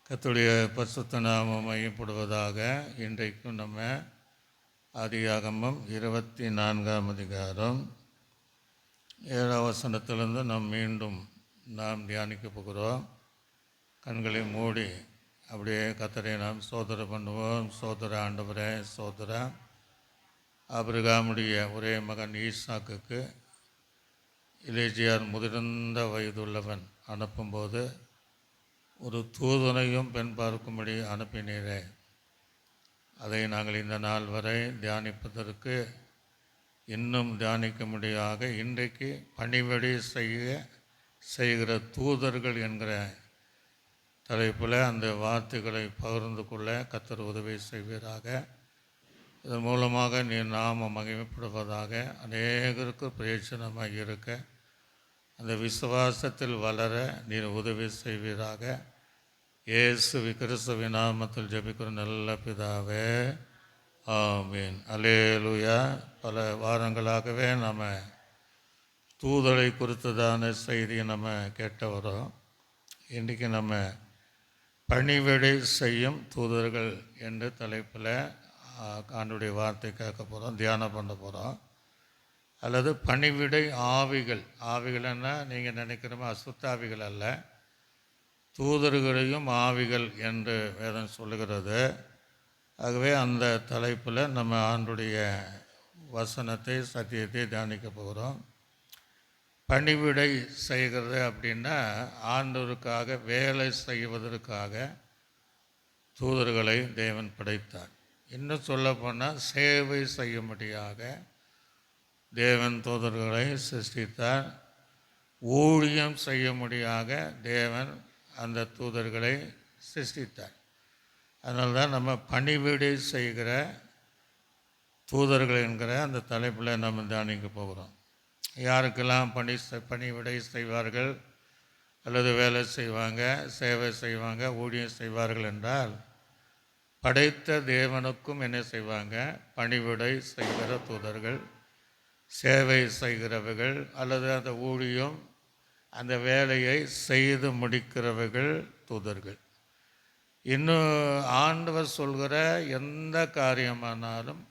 கர்த்தருடைய பரிசுத்த நாமம் மையப்படுவதாக. இன்றைக்கும் நம்ம ஆதியாகமம் 24ஆம் அதிகாரம் 7ஆம் வசனத்திலிருந்து மீண்டும் தியானிக்க போகிறோம். கண்களை மூடி அப்படியே கர்த்தரை நாம் சோதனை பண்ணுவோம். சோதர ஆண்டவரே, சோதர ஆபிரகாமுடைய ஒரே மகன் ஈசாக்குக்கு எலியாசிர் முதிர்ந்த வயதுள்ளவன் அனுப்பும்போது ஒரு தூதனையும் பெண் பார்க்கும்படி அனுப்பினீரே. அதை நாங்கள் இந்த நாள் வரை தியானிப்பதற்கு இன்னும் தியானிக்கும்படியாக இன்றைக்கு பணிவிடை செய்கிற தூதர்கள் என்கிற தலைப்பில் அந்த வார்த்தைகளை பகிர்ந்து கொள்ள கர்த்தர் உதவி செய்வீராக. இதன் மூலமாக நீ நாம மகிமைப்படுவதாக. அநேகருக்கு பிரயோஜனமாக இருக்க அந்த விசுவாசத்தில் வளர நீர் உதவி செய்வீராக. இயேசு கிறிஸ்துவின் நாமத்தில் ஜெபிக்கிற நல்ல பிதாவே, ஆமீன். அல்லேலூயா. பல வாரங்களாகவே நம்ம தூதரை குறித்ததான செய்தியை நம்ம கேட்ட வரோம். இன்றைக்கி நம்ம பணிவிடை செய்யும் தூதர்கள் என்ற தலைப்பில் ஆண்டுடைய வார்த்தை கேட்க போகிறோம், தியானம் பண்ண போகிறோம். அல்லது பணிவிடை ஆவிகள். ஆவிகள்னா நீங்கள் நினைக்கிறோமோ அசுத்த ஆவிகள் அல்ல, தூதர்களையும் ஆவிகள் என்று வேதம் சொல்லுகிறது. ஆகவே அந்த தலைப்பில் நம்ம ஆண்டுடைய வசனத்தை சத்தியத்தை தியானிக்க போகிறோம். பணிவிடை செய்கிறது அப்படின்னா ஆண்டவருக்காக வேலை செய்வதற்காக தூதர்களை தேவன் படைத்தார். இன்னும் சொல்லப்போனால் சேவை செய்யும்படியாக தேவன் தூதர்களை சிருஷ்டித்தார். ஊழியம் செய்யும்படியாக தேவன் அந்த தூதர்களை சிருஷ்டித்தார். அதனால தான் நம்ம பணிவிடை செய்கிற தூதர்கள் என்கிற அந்த தலைப்பில் நம்ம தியானிக்க போகிறோம். யாருக்கெல்லாம் பணிவிடை செய்வார்கள் அல்லது வேலை செய்வாங்க, சேவை செய்வாங்க, ஊழியம் செய்வார்கள் என்றால் படைத்த தேவனுக்கும் என்ன செய்வாங்க? பணிவிடை செய்கிற தூதர்கள், சேவை செய்கிறவர்கள் அல்லது அந்த ஊழியம் அந்த வேலையை செய்து முடிக்கிறவர்கள் தூதர்கள். இன்னும் ஆண்டவர் சொல்கிற எந்த காரியமானாலும்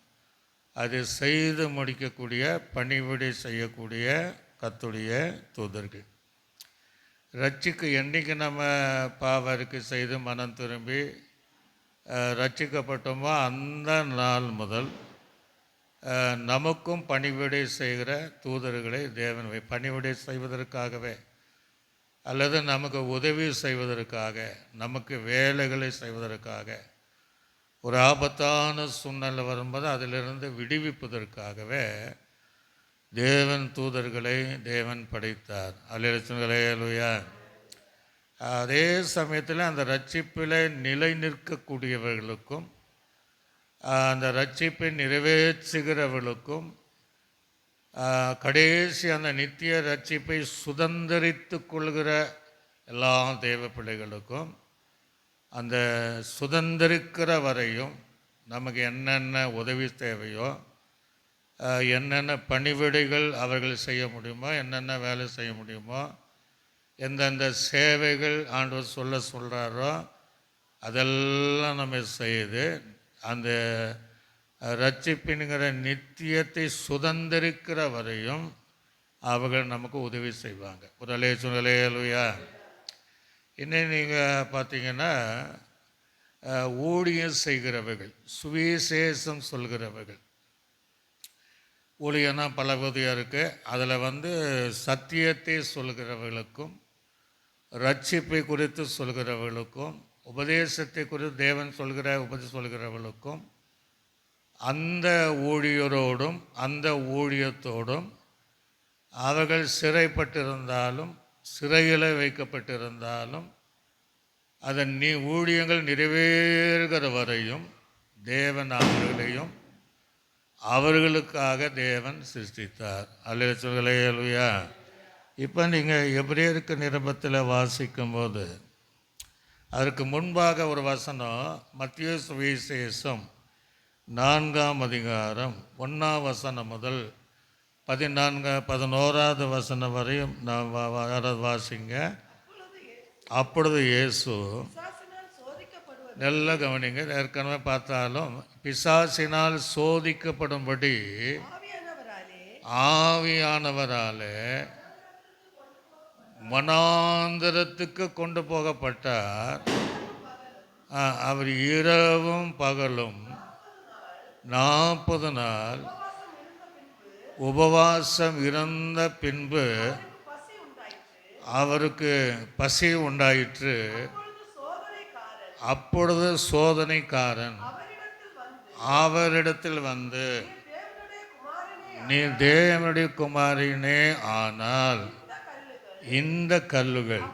அதை செய்து முடிக்கக்கூடிய பணிவிடை செய்யக்கூடிய கர்த்தருடைய தூதர்கள். என்றைக்கு நம்ம பாவருக்கு செய்து மனம் திரும்பி ரட்சிக்கப்பட்டோமோ அந்த நாள் முதல் நமக்கும் பணிவிடை செய்கிற தூதர்களை தேவன் பணிவிடை செய்வதற்காகவே அல்லது நமக்கு உதவி செய்வதற்காக, நமக்கு வேலைகளை செய்வதற்காக, ஒரு ஆபத்தான சூழ்நிலை வரும்போது அதிலிருந்து விடுவிப்பதற்காகவே தேவன் தூதர்களை தேவன் படைத்தார். அல்லேலூயா. அதே சமயத்தில் அந்த ரட்சிப்பில் நிலை நிற்கக்கூடியவர்களுக்கும் அந்த ரட்சிப்பை நிறைவேற்றுகிறவர்களுக்கும் கடைசி அந்த நித்திய ரட்சிப்பை சுதந்திரித்து கொள்கிற எல்லா தேவ பிள்ளைகளுக்கும் அந்த சுதந்திரிக்கிற வரையும் நமக்கு என்னென்ன உதவி தேவையோ, என்னென்ன பணிவிடைகள் அவர்கள் செய்ய முடியுமோ, என்னென்ன வேலை செய்ய முடியுமோ, எந்தெந்த சேவைகள் ஆண்டவர் சொல்கிறாரோ அதெல்லாம் நம்ம செய்து அந்த ரட்சிப்பின்கிற நித்தியத்தை சுதந்திரிக்கிற வரையும் அவர்கள் நமக்கு உதவி செய்வாங்க. ஒரு அல்லேலூயா. இன்னும் நீங்கள் பார்த்தீங்கன்னா ஊழியம் செய்கிறவர்கள், சுவிசேஷம் சொல்கிறவர்கள். ஊழியம்னா பல பகுதியாக இருக்குது. அதில் சத்தியத்தை சொல்கிறவர்களுக்கும் ரட்சிப்பை குறித்து சொல்கிறவர்களுக்கும் உபதேசத்தை குறித்து தேவன் சொல்கிறவர்களுக்கும் அந்த ஊழியரோடும் அந்த ஊழியத்தோடும் அவர்கள் சிறைப்பட்டிருந்தாலும் சிறையில் வைக்கப்பட்டிருந்தாலும் அதன் ஊழியங்கள் நிறைவேறுகிற வரையும் தேவன் அவர்களையும் அவர்களுக்காக தேவன் சிருஷ்டித்தார். அல்லேலூயா. இப்போ நீங்கள் எபிரேயருக்கு நிருபத்தில் வாசிக்கும்போது அதற்கு முன்பாக ஒரு வசனம், மத்தேயு சுவிசேஷம் 4ஆம் அதிகாரம் 1ஆம் வசனம் முதல் 11வது வசனம் வரையும் நான் வாசிங்க. அப்பொழுது இயேசு நல்ல கவனிங்க. ஏற்கனவே பார்த்தாலும் பிசாசினால் சோதிக்கப்படும்படி ஆவியானவராலே வனாந்தரத்துக்கு கொண்டு போகப்பட்டார். அவர் இரவும் பகலும் 40 நாள் உபவாசம் இருந்த பின்பு அவருக்கு பசி உண்டாயிற்று. அப்பொழுது சோதனைக்காரன் அவரிடத்தில் வந்து, நீ தேவனுடைய குமாரனே ஆனால் இந்த கல்லுகள்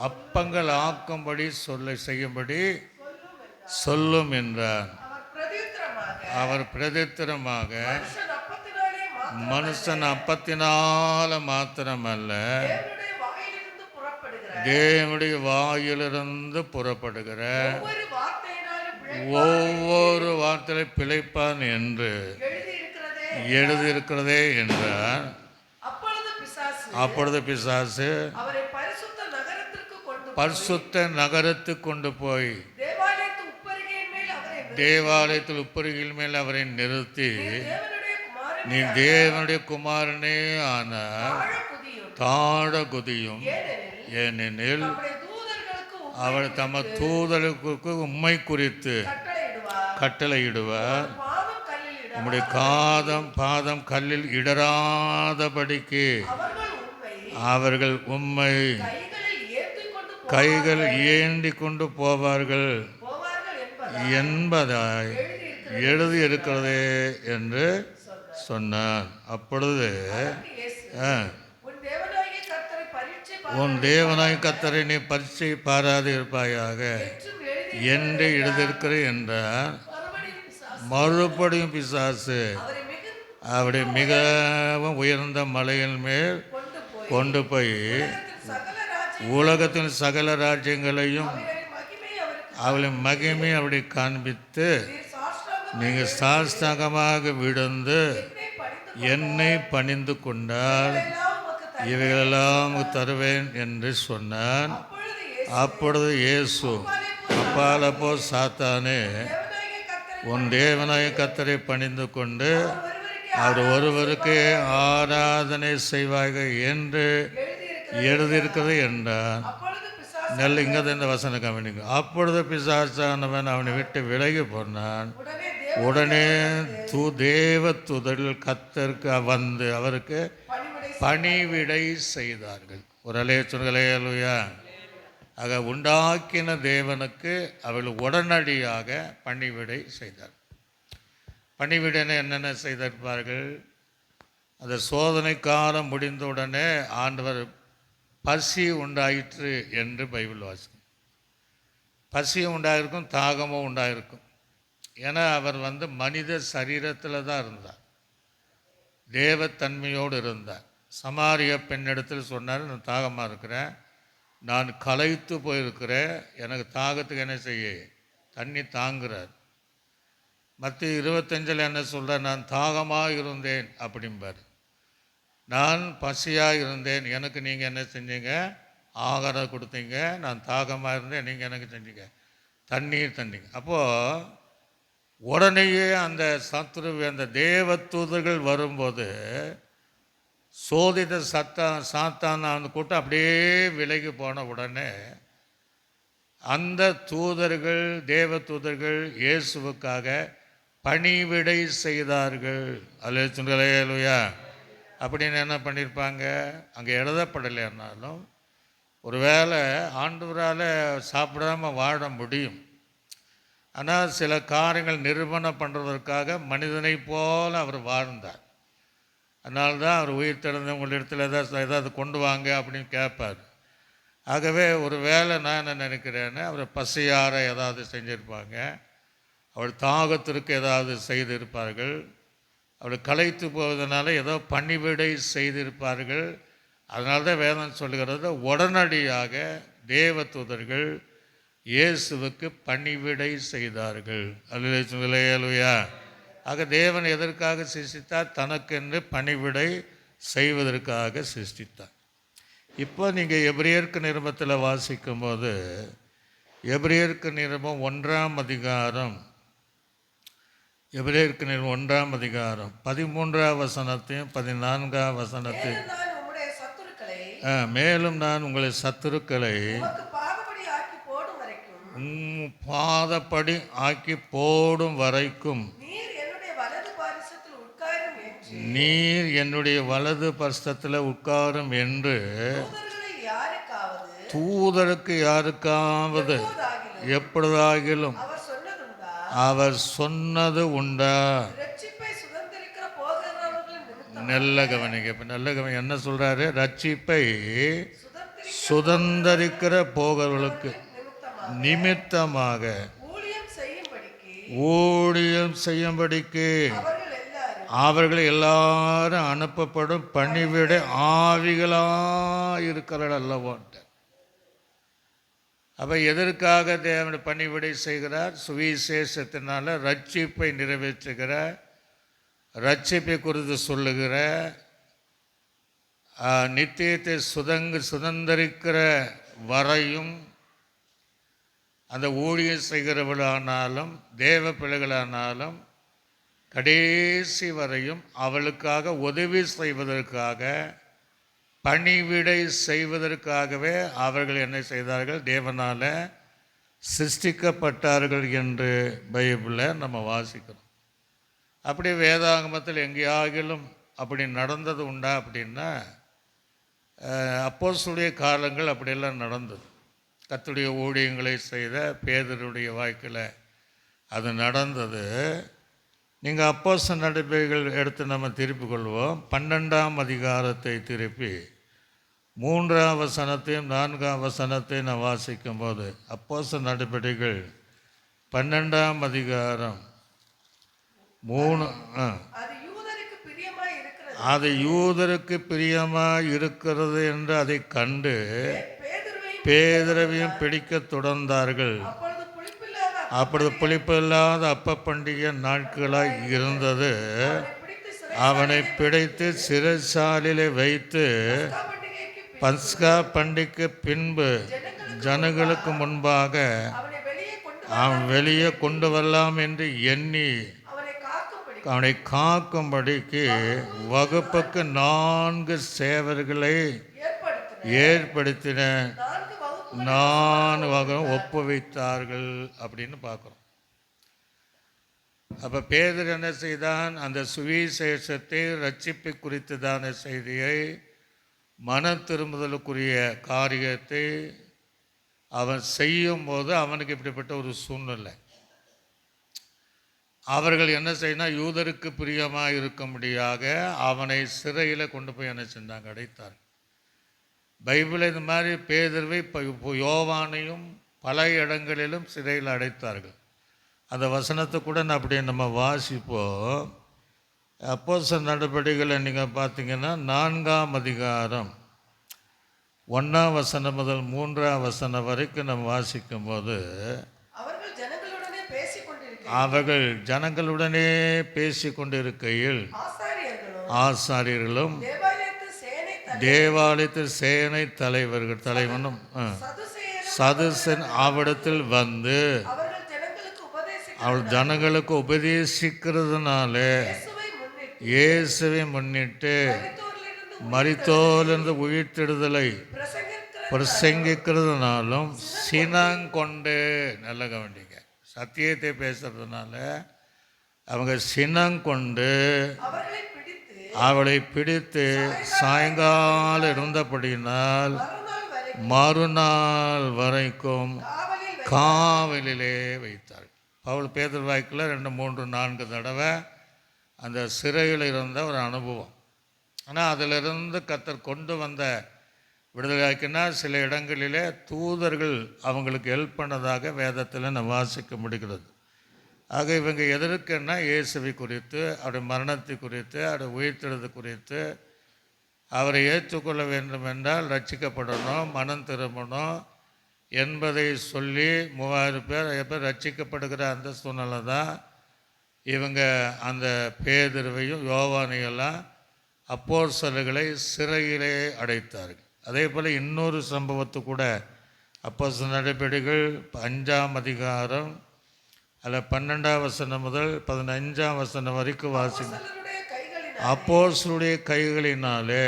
அப்பங்கள் ஆக்கும்படி செய்யும்படி சொல்லும் என்றார். அவர் பிரதித்திரமாக, மனுஷன் அப்பத்தினால மாத்திரமல்ல தேவனுடைய வாயிலிருந்து புறப்படுகிற ஒவ்வொரு வார்த்தையை பிழைப்பான் என்று எழுதியிருக்கிறதே என்றார். அப்பொழுது பிசாசு பரிசுத்த நகரத்துக்கு கொண்டு போய் தேவாலயத்தில் உப்பருகில் மேல் அவரை நிறுத்தி, நீ தேவனுடைய குமாரனே ஆனால் தாழ குதியும், ஏனெனில் அவர் தம தூதர்களுக்கு உம்மை குறித்து கட்டளையிடுவார். உம்முடைய பாதம் கல்லில் இடராதபடிக்கு அவர்கள் உம்மை கைகள் ஏந்தி கொண்டு போவார்கள் என்பதாய் எழுதியிருக்கிறதே என்று சொன்னார். அப்பொழுது உன் தேவனாய் கர்த்தரை நீ பரீட்சை பாராது இருப்பாயாக என்று எழுதியிருக்கிற என்றார். மறுபடியும் பிசாசு அவருடைய மிகவும் உயர்ந்த மலையின் மேல் கொண்டு போய் உலகத்தின் சகல ராஜ்யங்களையும் அவளின் மகிமை அப்படி காண்பித்து, நீங்கள் சாஸ்தாகமாக விழுந்து என்னை பணிந்து கொண்டால் இவைகளெல்லாம் தருவேன் என்று சொன்னான். அப்பொழுது இயேசு, அப்பால போ சாத்தானே, உன் தேவனாய கர்த்தரை பணிந்து கொண்டு அவர் ஒருவருக்கு ஆராதனை செய்வார்கள் என்று எழுதியிருக்கிறது என்றான். நல்ல இங்கே இந்த வசனம் கவனிங்க. அப்பொழுது பிசாசானவன் அவனை விட்டு விலகி போனான். உடனே தேவ தூதர்கள் கர்த்தருக்கு வந்து அவருக்கு பணிவிடை செய்தார்கள். ஒரு அலேயா. ஆக உண்டாக்கின தேவனுக்கு அவர்கள் உடனடியாக பணிவிடை செய்தார். பணிவிடைன்னு என்னென்ன செய்திருப்பார்கள்? அந்த சோதனை காலம் முடிந்தவுடனே ஆண்டவர் பசி உண்டாயிற்று என்று பைபிள் வாசிக்கும். பசியும் உண்டாயிருக்கும், தாகமும் உண்டாயிருக்கும். ஏன்னா அவர் மனித சரீரத்தில் தான் இருந்தார், தேவத்தன்மையோடு இருந்தார். சமாரிய பெண்ணிடத்தில் சொன்னார், நான் தாகமாக இருக்கிறேன், நான் களைத்து போயிருக்கிறேன், எனக்கு தாகத்துக்கு என்ன செய்ய, தண்ணி தாங்குறார். மத்திய 25 என்ன சொல்கிறார்? நான் தாகமாக இருந்தேன் அப்படிம்பார். நான் பசியாக இருந்தேன், எனக்கு நீங்கள் என்ன செஞ்சீங்க? ஆகாரம் கொடுத்தீங்க. நான் தாகமாக இருந்தேன், நீங்கள் எனக்கு செஞ்சீங்க தண்ணீர் தந்தீங்க. அப்போது உடனேயே அந்த அந்த தேவ தூதர்கள் வரும்போது சோதித்த சாத்தான் அந்த கூட்டம் அப்படியே விலகி போன உடனே அந்த தூதர்கள், தேவ தூதர்கள் இயேசுவுக்காக பணிவிடை செய்தார்கள். அல்லேலூயா. அப்படின்னு என்ன பண்ணியிருப்பாங்க? அங்கே எழுதப்படலைன்னாலும் ஒருவேளை ஆண்டவரால் சாப்பிடாம வாழ முடியும். ஆனால் சில காரியங்கள் நிரூபணம் பண்ணுறதற்காக மனிதனை போல அவர் வாழ்ந்தார். அதனால்தான் அவர் உயிர் திறந்த உங்களிடத்தில் ஏதாவது கொண்டு வாங்க அப்படின்னு கேட்பார். ஆகவே ஒரு வேளை நான் என்ன நினைக்கிறேன்னு, அவர் பசியார ஏதாவது செஞ்சுருப்பாங்க, அவள் தாகத்திற்கு ஏதாவது செய்திருப்பார்கள், அவள் களைத்து போவதனால ஏதோ பணிவிடை செய்திருப்பார்கள். அதனால தான் வேதம் சொல்லுகிறது, உடனடியாக தேவ தூதர்கள் இயேசுவுக்கு பணிவிடை செய்தார்கள். அல்லேலூயா. ஆக தேவன் எதற்காக சிருஷ்டித்தார்? தனக்கென்று பணிவிடை செய்வதற்காக சிருஷ்டித்தார். இப்போ நீங்கள் எபிரேயருக்கு நிருபத்தில் வாசிக்கும்போது எபிரேயருக்கு நிருபம் 1ஆம் அதிகாரம், எபிரேயருக்கு நிருபம் 1ஆம் அதிகாரம் 13ஆம் வசனத்தையும் 14ஆம் வசனத்தையும். மேலும் நான் உங்களை சத்துருக்களை பாதப்படி ஆக்கி போடும் வரைக்கும் நீர் என்னுடைய வலது பரிசத்தில் உட்காரும் என்று தூதருக்கு யாருக்காவது எப்பொழுதாகிலும் அவர் சொன்னது உண்டா? நல்ல கவனிக்க. இப்போ நல்ல கவனி என்ன சொல்றாரு? ரட்சிப்பை சுதந்தரிக்கிற போகிறவர்களுக்கு நிமித்தமாக ஊழியம் செய்யும்படிக்கு அவர்கள் எல்லாரும் அனுப்பப்படும் பணிவிட ஆவிகளா இருக்கிறார்கள் அல்லவோன்ட்டு. அப்போ எதற்காக தேவனுடைய பணிவிடை செய்கிறார்? சுவிசேஷத்தினால ரட்சிப்பை நிறைவேற்றுகிற, ரட்சிப்பை குறித்து சொல்லுகிற, நித்தியத்தை சுதந்திரிக்கிற வரையும் அந்த ஊழியம் செய்கிறவர்களானாலும் தேவ பிள்ளைகளானாலும் கடைசி வரையும் அவளுக்காக உதவி செய்வதற்காக, பணிவிடை செய்வதற்காகவே அவர்கள் என்ன செய்தார்கள்? தேவனால் சிருஷ்டிக்கப்பட்டார்கள் என்று பைபிளில் நம்ம வாசிக்கிறோம். அப்படி வேதாகமத்தில் எங்கேயாகிலும் அப்படி நடந்தது உண்டா அப்படின்னா, அப்போஸ்தலருடைய காலங்கள் அப்படியெல்லாம் நடந்தது. கர்த்தருடைய ஊழியங்களை செய்த பேதுருடைய வாழ்க்கையில் அது நடந்தது. நீங்கள் அப்போஸ்தலர் நடபடிகள் எடுத்து நம்ம திருப்பி கொள்வோம். 12ஆம் அதிகாரத்தை திருப்பி 3ஆம் வசனத்தையும் 4ஆம் வசனத்தையும் நான் வாசிக்கும் போது, அப்போஸ்தலர் நடபடிகள் 12ஆம் அதிகாரம் 3, அது யூதருக்கு பிரியமாக இருக்கிறது என்று அதை கண்டு பேதுருவையும் பிடிக்க தொடர்ந்தார்கள். அப்பொழுது புளிப்பில்லாத அப்ப பண்டிகை நாட்களாய் இருந்தது. அவனை பிடித்து சிறைச்சாலையிலே வைத்து பஸ்கா பண்டிகைக்கு பின்பு ஜனங்களுக்கு முன்பாக அவன் வெளியே கொண்டு வரலாம் என்று எண்ணி அவனை காக்கும்படிக்கு வகுப்புக்கு 4 சேவர்களை ஏற்படுத்தின 4 வகை ஒப்புவித்தார்கள் அப்படின்னு பார்க்குறோம். அப்போ பேதுரு என்ன செய்தான்? அந்த சுவிசேஷத்தை, ரட்சிப்பை குறித்ததான செய்தியை, மன திரும்புதலுக்குரிய காரியத்தை அவன் செய்யும் போது அவனுக்கு இப்படிப்பட்ட ஒரு சூழ்நிலை. அவர்கள் என்ன செய்யணும்? யூதருக்கு பிரியமாக இருக்கும்படியாக அவனை சிறையில் கொண்டு போய் என்ன செஞ்சாங்க? அடைத்தார்கள். பைபிளில் இந்த மாதிரி பேதுருவை யோவானையும் பல இடங்களிலும் சிறையில் அடைத்தார்கள். அந்த வசனத்தை கூட நான் அப்படியே நம்ம வாசிப்போம். அப்போஸ்தலர் நடபடிகளை நீங்கள் பார்த்தீங்கன்னா 4ஆம் அதிகாரம் 1ஆம் வசனம் முதல் 3ஆம் வசனம் வரைக்கும் நம்ம வாசிக்கும் போது, அவர்கள் ஜனங்களுடனே பேசி கொண்டிருக்கையில் ஆசாரியர்களும் தேவாலயத்தில் சேனை தலைவனும் சதுசன் அவ்விடத்தில் வந்து அவள் ஜனங்களுக்கு உபதேசிக்கிறதுனால இயேசுவை முன்னிட்டு மரித்தோரிலிருந்து உயிர்த்தெழுதலை பிரசங்கிக்கிறதுனாலும் சினங்கொண்டு, நல்ல கவனிங்க, சத்தியத்தை பேசுறதுனால அவங்க சினங்கொண்டு அவளை பிடித்து சாயங்காலம் இருந்தபடியினால் மறுநாள் வரைக்கும் காவலிலே வைத்தார்கள். பவுல் பேதுரு வாய்க்கில் 2, 3, 4 தடவை அந்த சிறையில் இருந்த ஒரு அனுபவம். ஆனால் அதிலிருந்து கர்த்தர் கொண்டு வந்த விடுதலையாக்கினா சில இடங்களிலே தூதர்கள் அவங்களுக்கு ஹெல்ப் பண்ணதாக வேதத்தில் நம்ம வாசிக்க முடிகிறது. ஆக இவங்க எதற்குன்னா இயேசுவை குறித்து, அவருடைய மரணத்தை குறித்து, அவருடைய உயிர்த்தெழுது குறித்து, அவரை ஏற்றுக்கொள்ள வேண்டும் என்றால் ரட்சிக்கப்படணும், மனம் திரும்பணும் என்பதை சொல்லி 3000 பேர் ரட்சிக்கப்படுகிற அந்த சூழ்நிலை தான் இவங்க அந்த பேதுருவையும் யோவானையெல்லாம் அப்போஸ்தலர்களை சிறையிலே அடைத்தார்கள். அதே போல் இன்னொரு சம்பவத்தை கூட அப்போஸ்தலர் நடபடிகள் 5ஆம் அதிகாரம் அதில் 12ஆம் வசனம் முதல் 15ஆம் வசனம் வரைக்கும் வாசிங்க. அப்போஸ்தலருடைய கைகளினாலே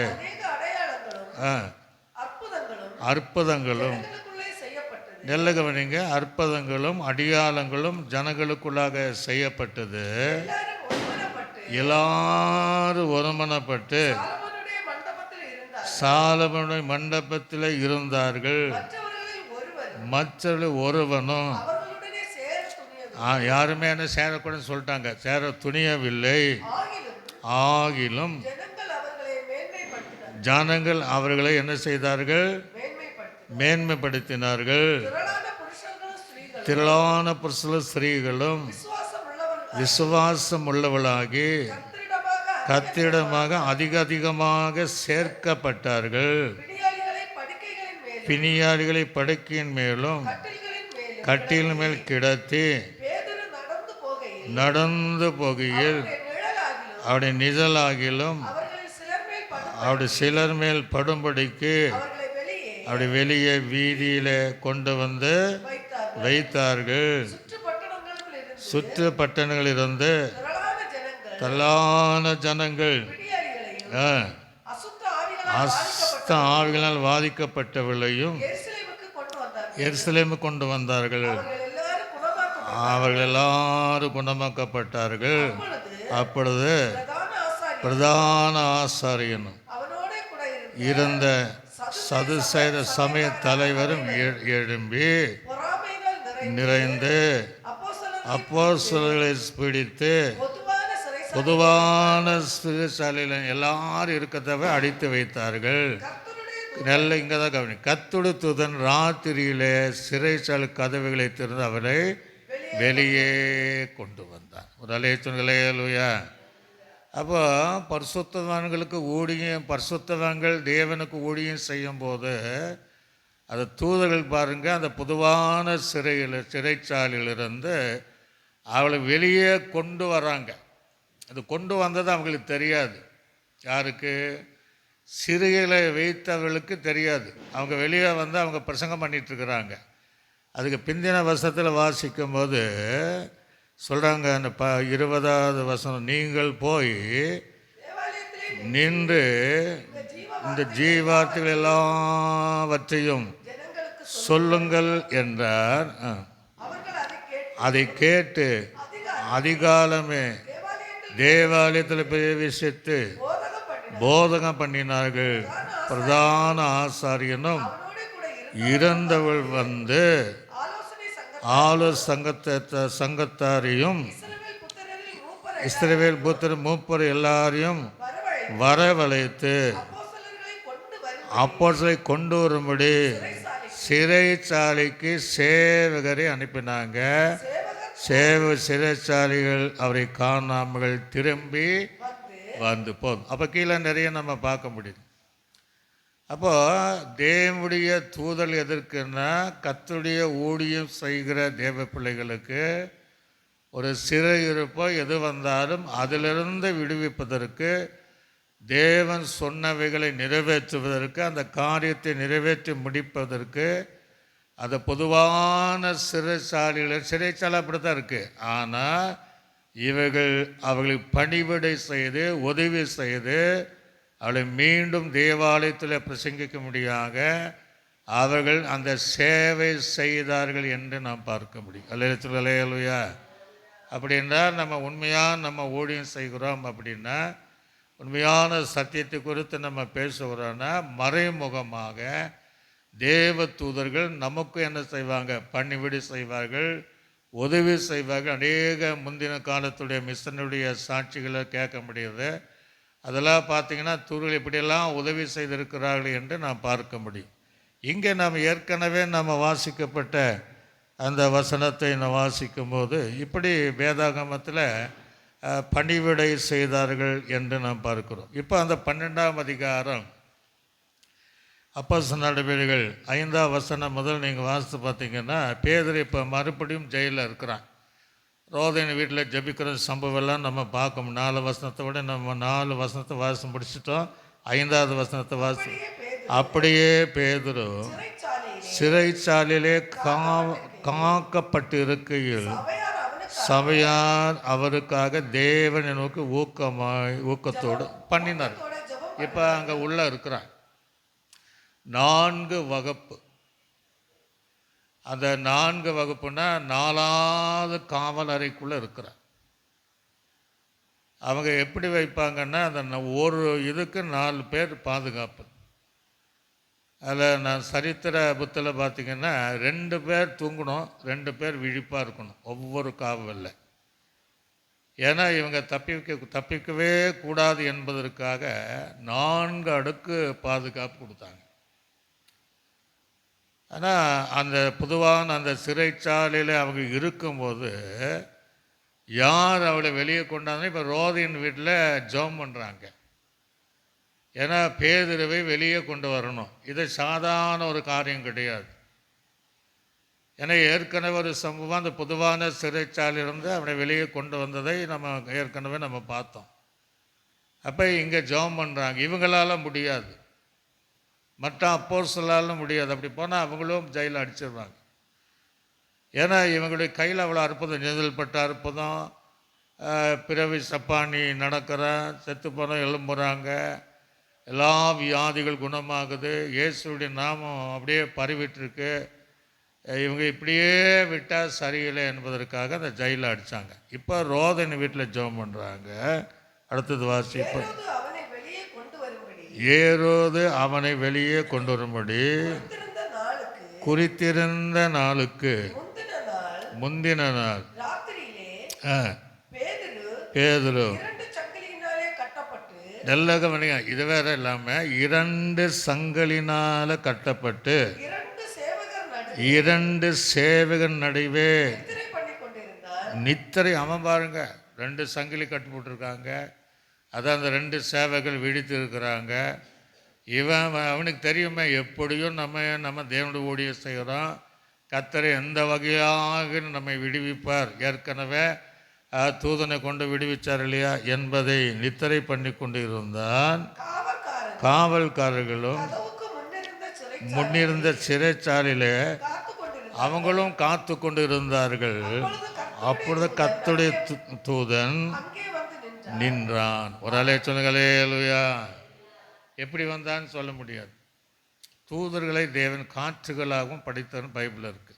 அற்புதங்களும் நல்ல கவனிங்க, அற்புதங்களும் அடையாளங்களும் ஜனங்களுக்குள்ளாக செய்யப்பட்டது. எல்லாரும் ஒருமனப்பட்டு சாலமோனுடைய மண்டபத்தில் இருந்தார்கள். மற்றவர்கள் ஒருவனும் யாருமே என்ன சேரக்கூடாதுன்னு சொல்லிட்டாங்க. சேர துணியவில்லை. ஆகிலும் ஜனங்கள் அவர்களை என்ன செய்தார்கள்? மேன்மைப்படுத்தினார்கள். திரளான புருஷர்களும் ஸ்திரீகளும் விசுவாசம் உள்ளவளாகி கர்த்தரிடமாக அதிகமாக சேர்க்கப்பட்டார்கள். பிணியாளிகளை படுக்கையின் மேலும் கட்டில் மேல் கிடத்தி நடந்து போகையில் அவருடைய நிழலாகிலும் அவருடைய சிலர் மேல் படும்படிக்கு அவருடைய வெளியே வீதியில கொண்டு வந்து வைத்தார்கள். சுற்று பட்டணங்களிலிருந்து தள்ளான ஜனங்கள் அசுத்த ஆவிகளால் பாதிக்கப்பட்டவர்களையும் எருசலேமுக்கு கொண்டு வந்தார்கள். அவர்கள் எல்லாரும் குணமாக்கப்பட்டார்கள். அப்பொழுது பிரதான ஆசாரியனும் இருந்த சதுசேர சமய தலைவரும் எழும்பி நிறைந்து அப்போஸ்தலர்களை பிடித்து பொதுவான சிறைச்சாலையில் எல்லாரும் இருக்கத்தவை அடித்து வைத்தார்கள். நல்ல இங்கே தான் கவனி. கர்த்தருடைய தூதன் ராத்திரியிலே சிறைச்சாலை கதவுகளை திறந்து அவரை வெளியே கொண்டு வந்தார். ஒரு அலேலுயா. அப்போ பரிசுத்தவான்களுக்கு ஊழியம், பரிசுத்தவான்கள் தேவனுக்கு ஊழியம் செய்யும்போது அது தூதர்கள் பாருங்கள், அந்த பொதுவான சிறைச்சாலையிலிருந்து அவளை வெளியே கொண்டு வராங்க. அது கொண்டு வந்தது அவங்களுக்கு தெரியாது. யாருக்கு? சிறைகளை வைத்தவர்களுக்கு தெரியாது. அவங்க வெளியே வந்து அவங்க பிரசங்கம் பண்ணிகிட்ருக்குறாங்க. அதுக்கு பிந்தின வருஷத்தில் வாசிக்கும் போது சொல்கிறாங்க, அந்த 20வது வசனம், நீங்கள் போய் நின்று இந்த ஜீவார்த்தைகள் எல்லாவற்றையும் சொல்லுங்கள் என்றார். அதை கேட்டு அதிகாலமே தேவாலயத்தில் பிரவேசித்து போதகம் பண்ணினார்கள். பிரதான ஆசாரியனும் இறந்தவள் வந்து சங்கத்தாரையும் இஸ்ரவேல் புத்திர மூப்பர் எல்லாரையும் வரவழைத்து அப்போஸ்தலரை கொண்டு வரும்படி சிறைச்சாலைக்கு சேவகரை அனுப்பினாங்க. சிறைச்சாலைகள் அவரை காணாமல் திரும்பி வந்து போதும். அப்போ கீழே நிறைய நம்ம பார்க்க முடியுது. அப்போது தேவனுடைய தூதல் எதற்குன்னா, கர்த்தருடைய ஊழியம் செய்கிற தேவ பிள்ளைகளுக்கு ஒரு சிறையிருப்போ எது வந்தாலும் அதிலிருந்து விடுவிப்பதற்கு, தேவன் சொன்னவைகளை நிறைவேற்றுவதற்கு, அந்த காரியத்தை நிறைவேற்றி முடிப்பதற்கு, அந்த பொதுவான சிறைச்சாலை அப்படி தான் இருக்குது. ஆனால் இவைகள் அவர்களுக்கு பணிவிடை செய்து உதவி செய்து அவளை மீண்டும் தேவாலயத்தில் பிரசங்கிக்க முடியாத அவர்கள் அந்த சேவை செய்தார்கள் என்று நாம் பார்க்க முடியும். அல்லேலூயா. அப்படின்னா நம்ம உண்மையாக நம்ம ஊழியம் செய்கிறோம் அப்படின்னா, உண்மையான சத்தியத்தை குறித்து நம்ம பேசுகிறோன்னா, மறைமுகமாக தேவ தூதர்கள் நமக்கு என்ன செய்வாங்க? பணிவிடை செய்வார்கள், உதவி செய்வார்கள். அநேக முந்தின காலத்துடைய மிஷனுடைய சாட்சிகளை கேட்க முடியுது. அதெல்லாம் பார்த்திங்கன்னா தூதர்கள் இப்படியெல்லாம் உதவி செய்திருக்கிறார்கள் என்று நாம் பார்க்க முடியும். இங்கே நாம் ஏற்கனவே நம்ம வாசிக்கப்பட்ட அந்த வசனத்தை நாம் வாசிக்கும்போது இப்படி வேதாகமத்தில் பணிவிடை செய்தார்கள் என்று நாம் பார்க்கிறோம். இப்போ அந்த 12ஆம் அதிகாரம் அப்போஸ்தலர் நடபடிகள் 5ஆம் வசனம் முதல் நீங்கள் வாசித்து பார்த்தீங்கன்னா, பேதுரு இப்போ மறுபடியும் ஜெயிலில் இருக்கிறான். ரோதையின் வீட்டில் ஜபிக்கிற சம்பவம்லாம் நம்ம பார்க்கணும். 4 வசனத்தை விட நம்ம 4 வசனத்தை வாசி முடிச்சிட்டோம். 5வது வசனத்தை வாசி. அப்படியே பேதுரு சிறைச்சாலையிலே காக்கப்பட்டிருக்கையில் சபையார் அவருக்காக தேவனை நோக்கி ஊக்கத்தோடு பண்ணினார். இப்போ அங்கே உள்ள இருக்கிறான் 4 வகுப்பு. அந்த 4 வகுப்புனா 4வது காவல் அறைக்குள்ளே இருக்கிறார். அவங்க எப்படி வைப்பாங்கன்னா அந்த ஒரு இதுக்கு 4 பேர் பாதுகாப்பு. அதில் நான் சரித்திர புத்தில் பார்த்திங்கன்னா 2 பேர் தூங்கணும், 2 பேர் விழிப்பாக இருக்கணும் ஒவ்வொரு காவலில். ஏன்னா இவங்க தப்பிக்கவே கூடாது என்பதற்காக 4 அடுக்கு பாதுகாப்பு கொடுத்தாங்க. ஆனால் அந்த பொதுவான அந்த சிறைச்சாலையில் அவங்க இருக்கும்போது யார் அவளை வெளியே கொண்டாந்து இப்போ ரோதியின் வீட்டில் ஜெபம் பண்ணுறாங்க. ஏன்னா பேதுருவை வெளியே கொண்டு வரணும். இது சாதாரண ஒரு காரியம் கிடையாது. ஏன்னா ஏற்கனவே ஒரு சம்பவம் அந்த பொதுவான சிறைச்சாலையிலிருந்து அவனை வெளியே கொண்டு வந்ததை நம்ம ஏற்கனவே பார்த்தோம். அப்போ இங்கே ஜெபம் பண்ணுறாங்க. இவங்களால் முடியாது, மற்ற அப்போஸ்தலரால் முடியாது. அப்படி போனால் அவங்களும் ஜெயிலில் அடிச்சிடுவாங்க. ஏன்னா இவங்களுடைய கையில் அவ்வளோ அற்புதம், நிழல்பட்ட அற்புதம், பிறவி சப்பானி நடக்கிறான், செத்து போனால் எழும்புறாங்க, எல்லா வியாதிகள் குணமாகுது, இயேசுடைய நாமம் அப்படியே பரவிட்டுருக்கு. இவங்க இப்படியே விட்டால் சரியில்லை என்பதற்காக அந்த ஜெயிலில் அடித்தாங்க. இப்போ ரோதன் வீட்டில் ஜெபம் பண்ணுறாங்க. அடுத்தது வாசிப்பு. ஏரோது அவனை வெளியே கொண்டு வரும்படி குறித்திருந்த நாளுக்கு முந்தின நாள் பேதுரு நல்ல கவனிங்க, இது வேற இல்லாமல் 2 சங்கிலினால் கட்டப்பட்டு 2 சேவகர் நடுவே நித்திரை. அவன் பாருங்க 2 சங்கிலி கட்டுப்பட்டுருக்காங்க. அதான் அந்த 2 சேவகர்கள் விழித்து இருக்கிறாங்க. அவனுக்கு தெரியுமே எப்படியும் நம்ம தேவனுடைய ஊழியம் செய்கிறோம், கர்த்தர் எந்த வகையாக நம்மை விடுவிப்பார், ஏற்கனவே தூதனை கொண்டு விடுவிச்சார் இல்லையா என்பதை நித்திரை பண்ணி கொண்டு இருந்தான். காவல்காரர்களும் முன்னிருந்த சிறைச்சாலையிலே அவங்களும் காத்து கொண்டு இருந்தார்கள். அப்பொழுது கர்த்தருடைய தூதன் நின்றான். ஒரு அலை சொல்லுங்களே அல்லேலூயா. எப்படி வந்தான்னு சொல்ல முடியாது. தூதர்களை தேவன் காற்றுகளாகவும் படித்தன்னு பைபிளில் இருக்குது.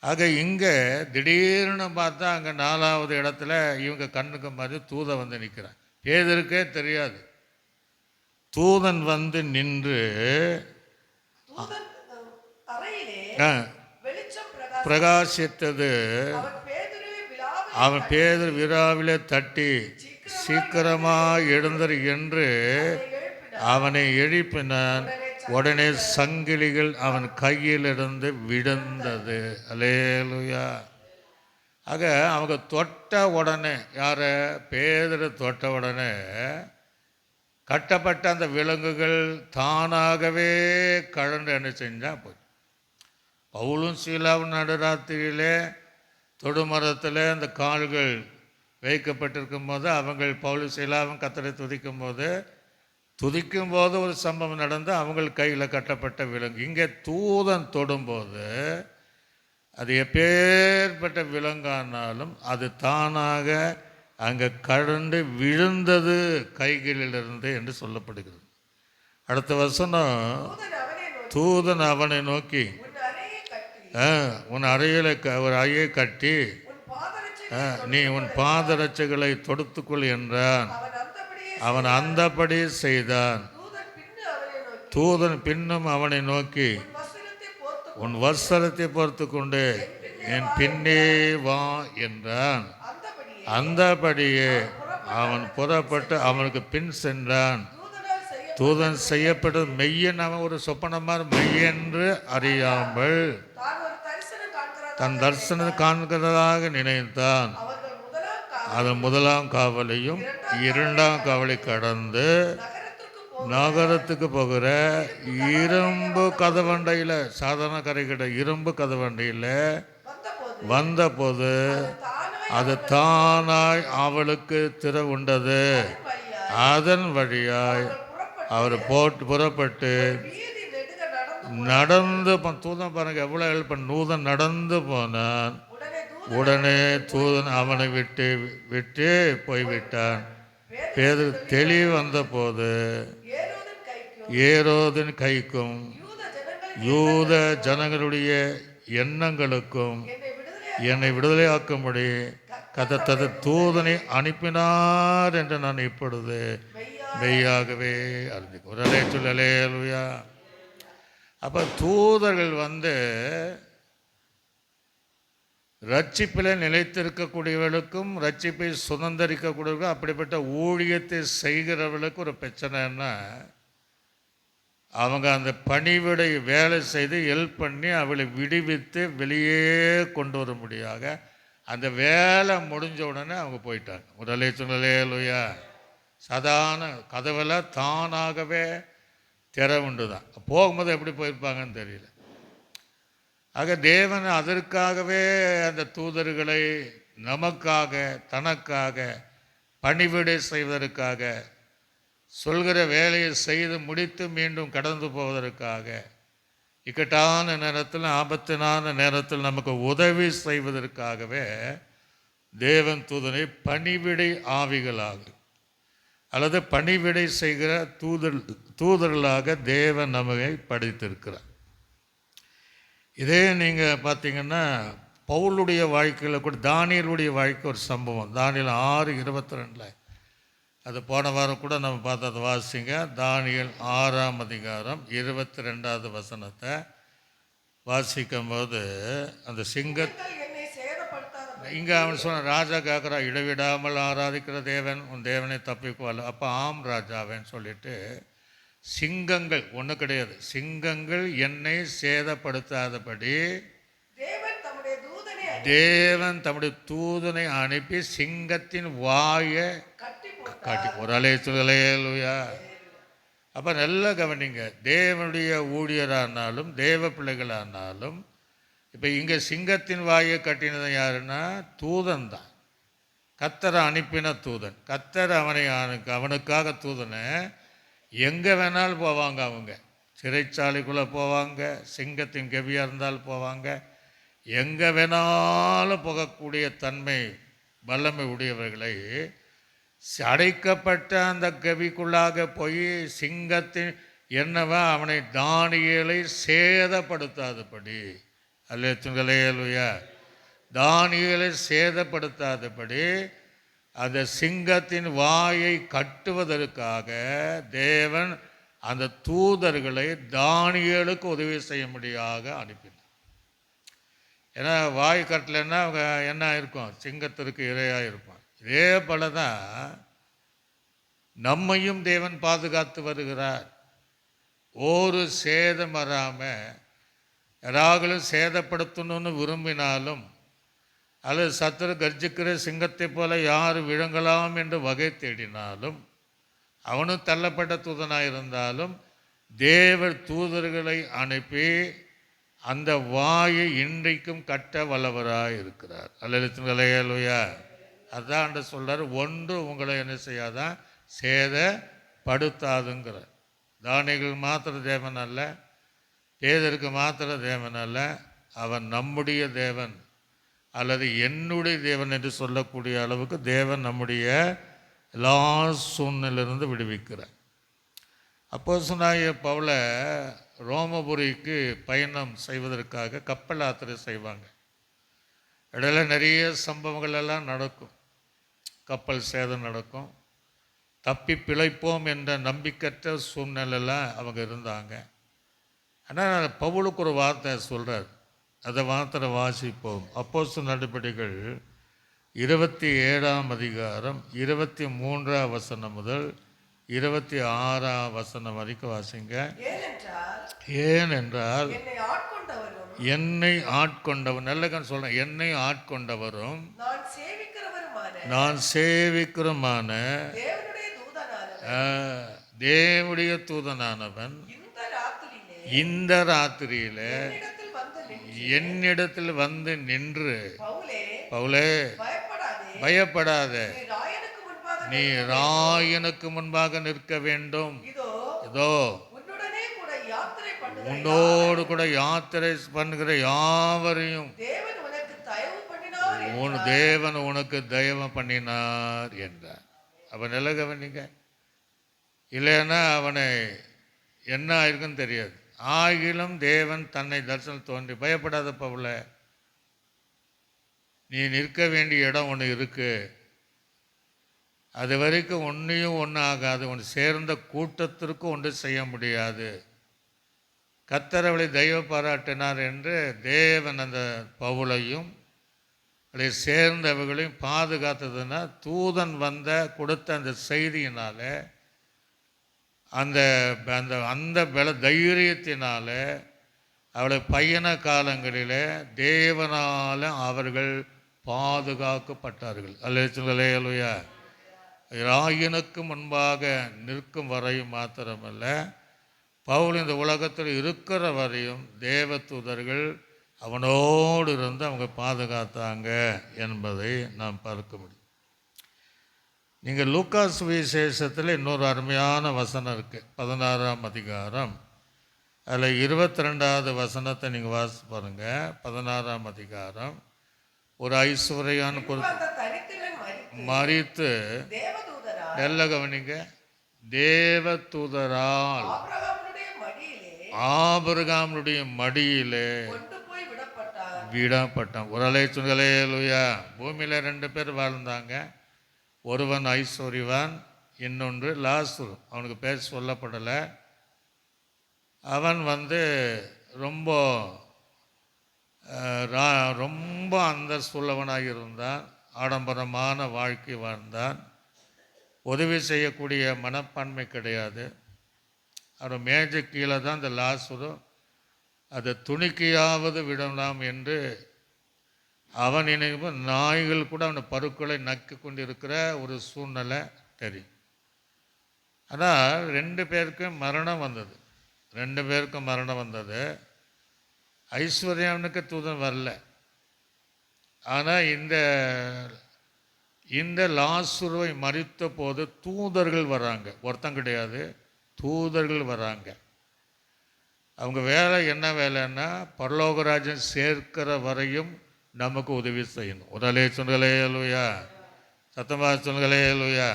ஆக இங்கே திடீர்னு பார்த்தா அங்கே 4வது இடத்துல இவங்க கண்ணுக்கு மாதிரி தூதன் வந்து நிற்கிறான். பேதுருக்கே தெரியாது. தூதன் வந்து நின்று பிரகாசித்தது. அவன் பேதுரு விழாவிலே தட்டி சீக்கிரமாக எழுந்தரு என்று அவனை எழுப்பினான். உடனே சங்கிலிகள் அவன் கையிலிருந்து விழுந்தது. அல்லேலூயா. ஆக அவங்க தொட்ட உடனே, யார பேதுரு தொட்ட உடனே கட்டப்பட்ட அந்த விலங்குகள் தானாகவே கழண்டு என்ன செஞ்சால் போய். பவுலும் சீலாவும் நடுராத்திரியிலே தொடுமரத்தில் அந்த கால்கள் வைக்கப்பட்டிருக்கும் போது அவங்கள் பவுலும் சீலாவும் கர்த்தரை துதிக்கும் போது ஒரு சம்பவம் நடந்து அவங்கள் கையில் கட்டப்பட்ட விலங்கு. இங்கே தூதன் தொடும்போது அது எப்பேற்பட்ட விலங்கானாலும் அது தானாக அங்கே கழண்டு விழுந்தது கைகளிலிருந்து என்று சொல்லப்படுகிறது. அடுத்த வசனம், தூதன் அவனை நோக்கி உன் அறையில் ஒரு அறையை கட்டி நீ உன் பாதரட்சைகளை தொடுத்துக்கொள் என்றான். அவன் அந்தபடி செய்தான். தூதன் பின்னும் அவனை நோக்கி உன் வஸ்திரத்தை பொறுத்து கொண்டு என் பின்னே வா என்றான். அந்தபடியே அவன் புறப்பட்டு அவனுக்கு பின் சென்றான். தூதன் செய்யப்பட்டது மெய்யன். அவன் ஒரு சொப்பனமாக மெய்யென்று அறியாமல் தன் தரிசனம் காண்கிறதாக நினைத்தான். அதன் 1ஆம் காவலையும் 2ஆம் காவலை கடந்து நகரத்துக்கு போகிற இரும்பு கதவண்டையில், சாதாரண கரைக்கிட்ட இரும்பு கதவண்டையில் வந்தபோது அது தானாய் அவளுக்கு திறவுண்டது. அதன் வழியாய் அவர் புறப்பட்டு நடந்து தூதன் பாருங்க எவ்வளோ ஹெல்ப் பண்ண. தூதன் நடந்து போனான். உடனே தூதன் அவனை விட்டு விட்டு போய்விட்டான். பேதுரு தெளிவு வந்த போது ஏரோதின் கைக்கும் யூத ஜனங்களுடைய எண்ணங்களுக்கும் என்னை விடுதலையாக்கும்படி கதத்தது தூதனை அனுப்பினார் என்று நான் இப்பொழுது மெய்யாகவே அறிந்து ஒரே சொல்லலேலுயா. அப்போ தூதர்கள் ரட்சிப்பில் நிலைத்திருக்கக்கூடியவர்களுக்கும் ரட்சிப்பை சுதந்திரிக்கக்கூடியவர்களுக்கும் அப்படிப்பட்ட ஊழியத்தை செய்கிறவர்களுக்கு ஒரு பிரச்சனைன்னா அவங்க அந்த பணிவிடை வேலை செய்து ஹெல்ப் பண்ணி அவளை விடுவித்து வெளியே கொண்டு வர முடியாத அந்த வேலை முடிஞ்ச உடனே அவங்க போயிட்டாங்க. முதலே சொல்லலேலுயா. சாதாரண கதவெல்லாம் தானாகவே திறவுண்டு தான். போகும்போது எப்படி போயிருப்பாங்கன்னு தெரியல. ஆக தேவன் அதற்காகவே அந்த தூதர்களை நமக்காக தனக்காக பணிவிடை செய்வதற்காக சொல்கிற வேலையை செய்து முடித்து மீண்டும் கடந்து போவதற்காக இக்கட்டான நேரத்தில் ஆபத்தினான நேரத்தில் நமக்கு உதவி செய்வதற்காகவே தேவன் தூதனை பணிவிடை ஆவிகளாக அல்லது பணிவிடை செய்கிற தூதர்களாக தேவன் நம்மை படைத்திருக்கிறார். இதே நீங்கள் பார்த்தீங்கன்னா பவுலுடைய வாழ்க்கையில் கூட தானியலுடைய வாழ்க்கை ஒரு சம்பவம். தானியல் 6:22 அது போன வாரம் கூட நம்ம பார்த்து அதை வாசிங்க. தானியல் 6ஆம் அதிகாரம் 22வது வசனத்தை வாசிக்கும் போது அந்த இங்கே அவன் சொன்ன ராஜா கேட்குறா, இடைவிடாமல் ஆராதிக்கிற தேவன் உன் தேவனை தப்பிக்குவாள். அப்போ ஆம் ராஜாவேன்னு சொல்லிட்டு சிங்கங்கள் ஒன்று கிடையாது, சிங்கங்கள் என்னை சேதப்படுத்தாதபடி தேவன் தம்முடைய தூதனை அனுப்பி சிங்கத்தின் வாயை காட்டி ஒரு அலையா. அப்போ நல்லா கவனிங்க, தேவனுடைய ஊழியரானாலும் தேவ பிள்ளைகளானாலும் இப்போ இங்கே சிங்கத்தின் வாயை கட்டினது யாருன்னா தூதன் தான். கர்த்தரை அனுப்பின தூதன். கர்த்தர் அவனுக்காக தூதனை எங்கே வேணாலும் போவாங்க. அவங்க சிறைச்சாலைக்குள்ளே போவாங்க, சிங்கத்தின் கெவியாக இருந்தால் போவாங்க, எங்கே வேணாலும் போகக்கூடிய தன்மை வல்லமை உடையவர்களை அடைக்கப்பட்ட அந்த கவிக்குள்ளாக போய் சிங்கத்தின் என்னவா அவனை தானியேலை சேதப்படுத்தாதபடி அல்லேலுயா தானியேலை சேதப்படுத்தாதபடி அந்த சிங்கத்தின் வாயை கட்டுவதற்காக தேவன் அந்த தூதர்களை தானியேலுக்கு உதவி செய்யும்படியாக அனுப்பினார். ஏன்னா வாய் கட்டலைன்னா அவங்க என்ன இருக்கும், சிங்கத்திற்கு இரையாக இருப்பான். இதே போல தான் நம்மையும் தேவன் பாதுகாத்து வருகிறார். ஒரு சேதம் வராமல் யாராலும் சேதப்படுத்தணும்னு விரும்பினாலும் அல்லது சத்துரு கர்ஜிக்கிற சிங்கத்தை போல யார் விழுங்கலாம் என்று வகை தேடினாலும் அவனும் தள்ளப்பட்ட தூதனாக இருந்தாலும் தேவ தூதர்களை அனுப்பி அந்த வாயை இன்றைக்கும் கட்ட வல்லவராக இருக்கிறார். அல்லேலூயா. அதான் சொல்கிறார், ஒன்று உங்களை என்ன செய்யாதான் சேதப்படுத்தாதுங்கிறார். தானியேல் மாத்திர தேவன் அல்ல, பேதருக்கு மாத்திர தேவன் அல்ல, அவன் நம்முடைய தேவன் அல்லது என்னுடைய தேவன் என்று சொல்லக்கூடிய அளவுக்கு தேவன் நம்முடைய எல்லா சூழ்நிலையிலிருந்து விடுவிக்கிறார். அப்போஸ்தலனாகிய பவுலை ரோமபுரிக்கு பயணம் செய்வதற்காக கப்பல் யாத்திரை செய்வாங்க. இடையில நிறைய சம்பவங்கள் எல்லாம் நடக்கும். கப்பல் சேதம் நடக்கும். தப்பி பிழைப்போம் என்ற நம்பிக்கற்ற சூழ்நிலையில் அவங்க இருந்தாங்க. ஆனால் பவுலுக்கு ஒரு வார்த்தை சொல்கிறார், அதை வார்த்தை வாசிப்போம். அப்போஸ்தலர் நடபடிகள் 27ஆம் அதிகாரம் 23ஆம் வசனம் முதல் 26ஆம் வசனம் வரைக்கும் வாசிங்க. ஏனென்றால் என்னை ஆட்கொண்டவன் நல்லகன் சொல்கிறேன், என்னை ஆட்கொண்டவரும் நான் சேவிக்கிறமான தேவனுடைய தூதனானவன் இந்த ராத்திரியில என்னிடத்தில் வந்து நின்று, பவுலே பயப்படாத, நீ ராயனுக்கு முன்பாக நிற்க வேண்டும். இதோ உன்னோடு கூட யாத்திரை பண்ணுகிற யாவரையும் தேவன் உனக்கு தயவு பண்ணினார் என்றார். அவன் நல்ல கவனிங்க, இல்லைன்னா அவனை என்ன ஆயிருக்குன்னு தெரியாது. ஆகிலும் தேவன் தன்னை தரிசனம் தோன்றி, பயப்படாத பவுல, நீ நிற்க வேண்டிய இடம் ஒன்று இருக்கு, அது வரைக்கும் ஒன்றையும் ஒன்றும் ஆகாது, உன் சேர்ந்த கூட்டத்திற்கு ஒன்று செய்ய முடியாது, கர்த்தர் அவளை தெய்வ பாராட்டினார் என்று தேவன் அந்த பவுலையும் அதை சேர்ந்தவர்களையும் பாதுகாத்ததுன்னா தூதன் கொடுத்த அந்த செய்தியினால, அந்த அந்த அந்த பல தைரியத்தினால அவளை பயண காலங்களில் தேவனால் அவர்கள் பாதுகாக்கப்பட்டார்கள். அல்லேலூயா. ராயனுக்கு முன்பாக நிற்கும் வரையும் மாத்திரமல்ல, பவுல் இந்த உலகத்தில் இருக்கிற வரையும் தேவ தூதர்கள் அவனோடு இருந்து அவங்க பாதுகாத்தாங்க என்பதை நாம் பார்க்க முடியும். நீங்கள் லூக்கா சுவிசேஷத்தில் இன்னொரு அருமையான வசனம் இருக்குது, 16ஆம் அதிகாரம். அதில் 22வது வசனத்தை நீங்கள் வாசி பாருங்கள். 16ஆம் அதிகாரம். ஒரு ஐஸ்வர்யான மரித்து, நல்ல கவனிங்க, தேவ தூதரால் ஆபிரகாமுடைய மடியிலே விடப்பட்டான். ஒரு அல்லேலூயா. பூமியில் 2 பேர் வாழ்ந்தாங்க. ஒருவன் ஐஸ்வர்யவான், இன்னொன்று லாசரு. அவனுக்கு பேர் சொல்லப்படலை. அவன் ரொம்ப ரொம்ப அந்தஸ்துள்ளவனாக இருந்தான், ஆடம்பரமான வாழ்க்கை வாழ்ந்தான், உதவி செய்யக்கூடிய மனப்பான்மை கிடையாது. அவன் மேஜை கீழே தான் இந்த லாசரு, அதை துணிக்கையாவது விடலாம் என்று அவன் நினைவு. நாய்கள் கூட அவனை பருக்களை நக்கி கொண்டு இருக்கிற ஒரு சூழ்நிலை தெரியும். ஆனால் 2 பேருக்கும் மரணம் வந்தது. 2 பேருக்கும் மரணம் வந்தது. ஐஸ்வர்யாவனுக்கு தூதன் வரல. ஆனால் இந்த லாசருவை மரித்த போது தூதர்கள் வராங்க. ஒருத்தன் கிடையாது, தூதர்கள் வராங்க. அவங்க வேலை என்ன வேலைன்னா, பரலோகராஜன் சேர்க்கிற வரையும் நமக்கு உதவி செய்யணும். உடலே சொல்லுங்களேலூயா, சத்தமாக சொல்லுங்களேலூயா.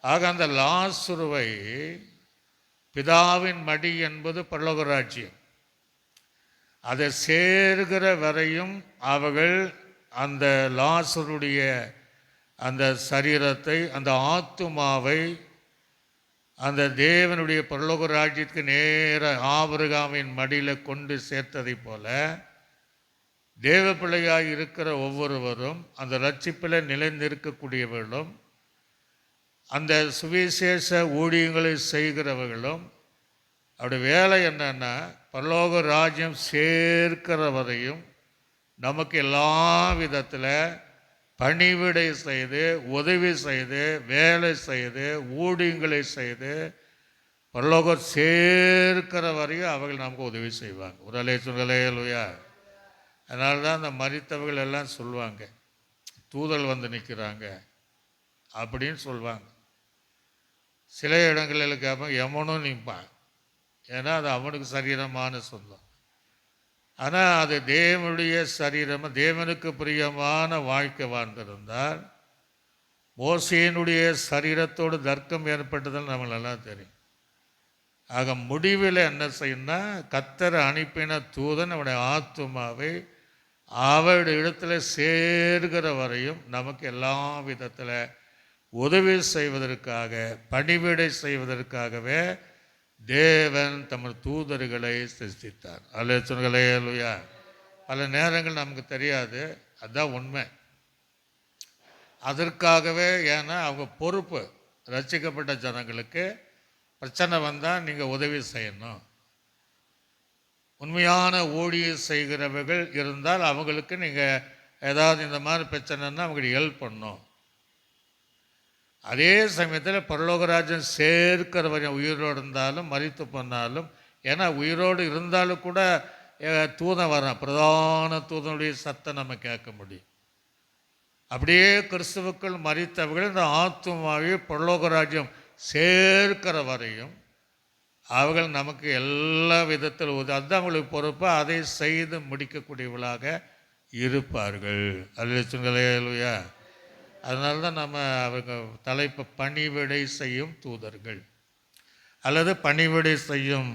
ஆக அந்த லாசருவை, பிதாவின் மடி என்பது பரலோகராஜ்யம், அதை சேர்கிற வரையும் அவர்கள் அந்த லாசருடைய அந்த சரீரத்தை, அந்த ஆத்துமாவை அந்த தேவனுடைய பரலோக ராஜ்யத்துக்கு நேர ஆபிரகாமின் மடியில் கொண்டு சேர்த்ததை போல, தேவ பிள்ளையாக இருக்கிற ஒவ்வொருவரும், அந்த ரட்சிப்பில் நிலைந்திருக்கக்கூடியவர்களும், அந்த சுவிசேஷ ஊழியங்களை செய்கிறவர்களும், அவருடைய வேலை என்னன்னா, பரலோக ராஜ்யம் சேர்க்கிற வரையும் நமக்கு எல்லா விதத்தில் பணிவிடை செய்து, உதவி செய்து, வேலை செய்து, ஊழியங்களை செய்து, பரலோகம் சேர்க்கிற வரையும் அவர்கள் நமக்கு உதவி செய்வாங்க. ஒரு அல்லேலூயா. அதனால தான் அந்த மரித்தவர்கள் எல்லாம் சொல்லுவாங்க, தூதல் நிற்கிறாங்க அப்படின்னு சொல்லுவாங்க. சில இடங்களில் கேட்பாங்க, எவனும் நிற்பான், ஏன்னா அது அவனுக்கு சரீரமான சொந்தம். ஆனால் அது தேவனுடைய சரீரமாக தேவனுக்கு பிரியமான வாழ்க்கை வாழ்ந்திருந்தால், மோசேயினுடைய சரீரத்தோடு தர்க்கம் ஏற்பட்டதில் நம்மளெல்லாம் தெரியும். ஆக முடிவில் என்ன செய்யணும்னா, கர்த்தர் அனுப்பின தூதன் அவனுடைய ஆத்துமாவை அவருடைய இடத்துல சேர்கிற வரையும் நமக்கு எல்லா விதத்தில் உதவி செய்வதற்காக, பணிவிடை செய்வதற்காகவே தேவன் தமது தூதர்களை சிருஷ்டித்தார். அல்லேலூயா. பல நேரங்கள் நமக்கு தெரியாது, அதுதான் உண்மை. அதற்காகவே, ஏன்னா அவங்க பொறுப்பு, ரட்சிக்கப்பட்ட ஜனங்களுக்கு பிரச்சனை வந்தால் நீங்கள் உதவி செய்யணும். உண்மையான ஊழியம் செய்கிறவர்கள் இருந்தால் அவங்களுக்கு நீங்கள் ஏதாவது இந்த மாதிரி பிரச்சனைன்னா அவங்களுக்கு ஹெல்ப் பண்ணணும். அதே சமயத்தில் பரலோகராஜன் சேர்க்கிற வரையும் உயிரோடு இருந்தாலும் மரித்து போனாலும், ஏன்னா உயிரோடு இருந்தாலும் கூட தூதன் வரான், பிரதான தூதனுடைய சத்தம் நம்ம கேட்க முடியும். அப்படியே கிறிஸ்துவுக்குள் மரித்தவர்கள் இந்த ஆத்துமாவை பரலோகராஜ்யம் சேர்க்கிற வரையும் அவர்கள் நமக்கு எல்லா விதத்தில் அதுதான் அவங்களுக்கு பொறுப்பு, அதை செய்து முடிக்கக்கூடியவர்களாக இருப்பார்கள். அல்லேலூயா. அதனால தான் நம்ம அவங்க தலைப்பு பணிவிடை செய்யும் தூதர்கள் அல்லது பணிவிடை செய்யும்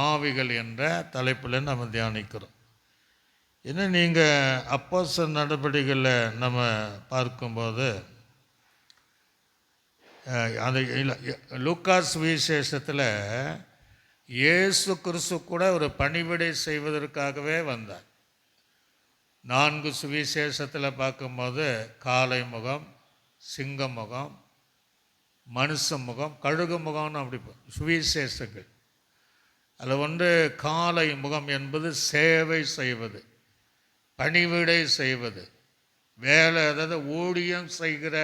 ஆவிகள் என்ற தலைப்பில் நம்ம தியானிக்கிறோம். இன்னும் நீங்கள் அப்போஸ்தலர் நடவடிக்கைகளில் நம்ம பார்க்கும்போது அந்த லூக்கா சுவிசேஷத்தில் இயேசு கிறிஸ்து கூட ஒரு பணிவிடை செய்வதற்காகவே வந்தார். 4 சுவிசேஷத்தில் பார்க்கும்போது காளை முகம், சிங்க முகம், மனுஷ முகம், கழுகு முகம்னு அப்படி சுவிசேஷங்கள். அதில் ஒன்று காளை முகம் என்பது சேவை செய்வது, பணிவிடை செய்வது, வேலை, அதாவது ஊழியம் செய்கிற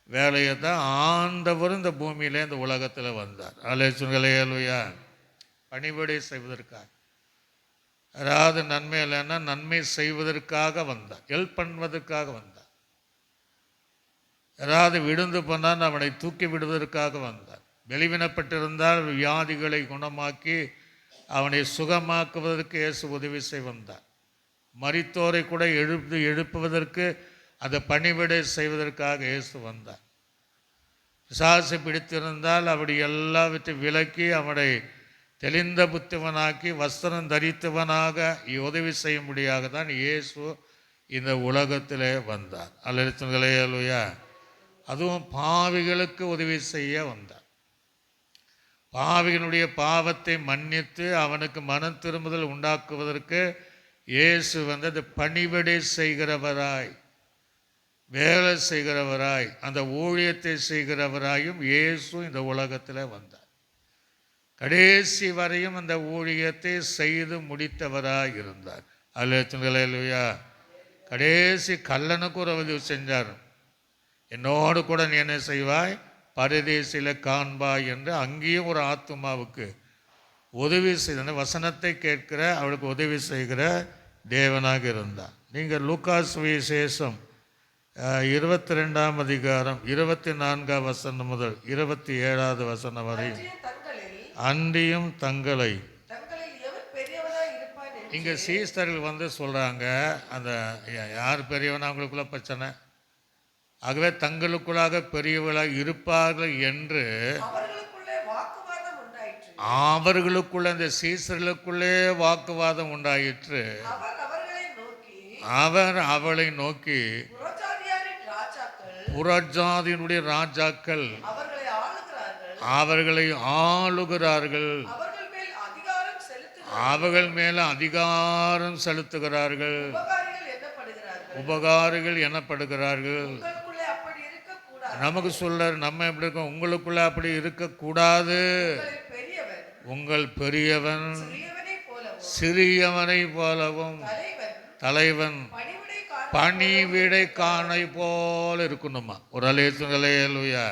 வேலையை தான் ஆண்டவர் இந்த பூமியிலே இந்த உலகத்தில் வந்தார். அல்லேலூயா. பணிவிடை செய்வதற்காக, அதாவது நன்மை இல்லைன்னா நன்மை செய்வதற்காக வந்தார், ஹெல்ப் பண்ணுவதற்காக வந்தார். அதாவது விழுந்து போனால் அவனை தூக்கி விடுவதற்காக வந்தார். வெளிவினப்பட்டிருந்தால் வியாதிகளை குணமாக்கி அவனை சுகமாக்குவதற்கு இயேசு உதவி செய்ய வந்தார். மரித்தோரை கூட எழுப்புவதற்கு அதை பணிவிடை செய்வதற்காக இயேசு வந்தார். பிசாசு பிடித்திருந்தால் அப்படி எல்லாவற்றையும் விலக்கி அவனை தெளிந்த புத்திவனாக்கி வஸ்திரம் தரித்தவனாக உதவி செய்யும்படியாக தான் இயேசு இந்த உலகத்திலே வந்தார். அல்லேலூயா. அதுவும் பாவிகளுக்கு உதவி செய்ய வந்தார். பாவிகளுடைய பாவத்தை மன்னித்து அவனுக்கு மனம் திரும்புதல் உண்டாக்குவதற்கு இயேசு அது பணிவிடை செய்கிறவராய், வேலை செய்கிறவராய், அந்த ஊழியத்தை செய்கிறவராயும் இயேசு இந்த உலகத்தில் வந்தார். கடைசி வரையும் அந்த ஊழியத்தை செய்து முடித்தவராய் இருந்தார். அல்லேலூயா. கடைசி கல்லனுக்கு ஒரு உதவி செஞ்சார். என்னோடு கூட நீ என்ன செய்வாய், பரதேசில் காண்பாய் என்று அங்கேயும் ஒரு ஆத்துமாவுக்கு உதவி செய்த வசனத்தை கேட்கிற அவளுக்கு உதவி செய்கிற தேவனாக இருந்தார். நீங்கள் லூக்கா சுவிசேஷம் 22ஆம் அதிகாரம் 24ஆம் வசனம் முதல் 27ஆவது வசனம் வரை, அன்றியும் தங்களை இங்கே சீஸ்தர்கள் சொல்கிறாங்க, அந்த யார் பெரியவனா அவங்களுக்குள்ள பிரச்சனை, ஆகவே தங்களுக்குள்ளாக பெரியவர்களாக இருப்பார்கள் என்று அவர்களுக்குள்ள இந்த சீசர்களுக்குள்ளே வாக்குவாதம் உண்டாயிற்று. அவர் அவளை நோக்கி, புறஜாதியினுடைய ராஜாக்கள் அவர்களை ஆளுகிறார்கள், அவர்கள் மேல அதிகாரம் செலுத்துகிறார்கள், உபகாரிகள் எனப்படுகிறார்கள். நமக்கு சொல்றாரு, நம்ம எப்படி இருக்கோம், உங்களுக்குள்ள அப்படி இருக்கக்கூடாது. உங்கள் பெரியவன் சிறியவனை போலவும் தலைவன் பணிவிடைக்காரனை போல இருக்கணுமா. ஒரு அல்லேலூயா.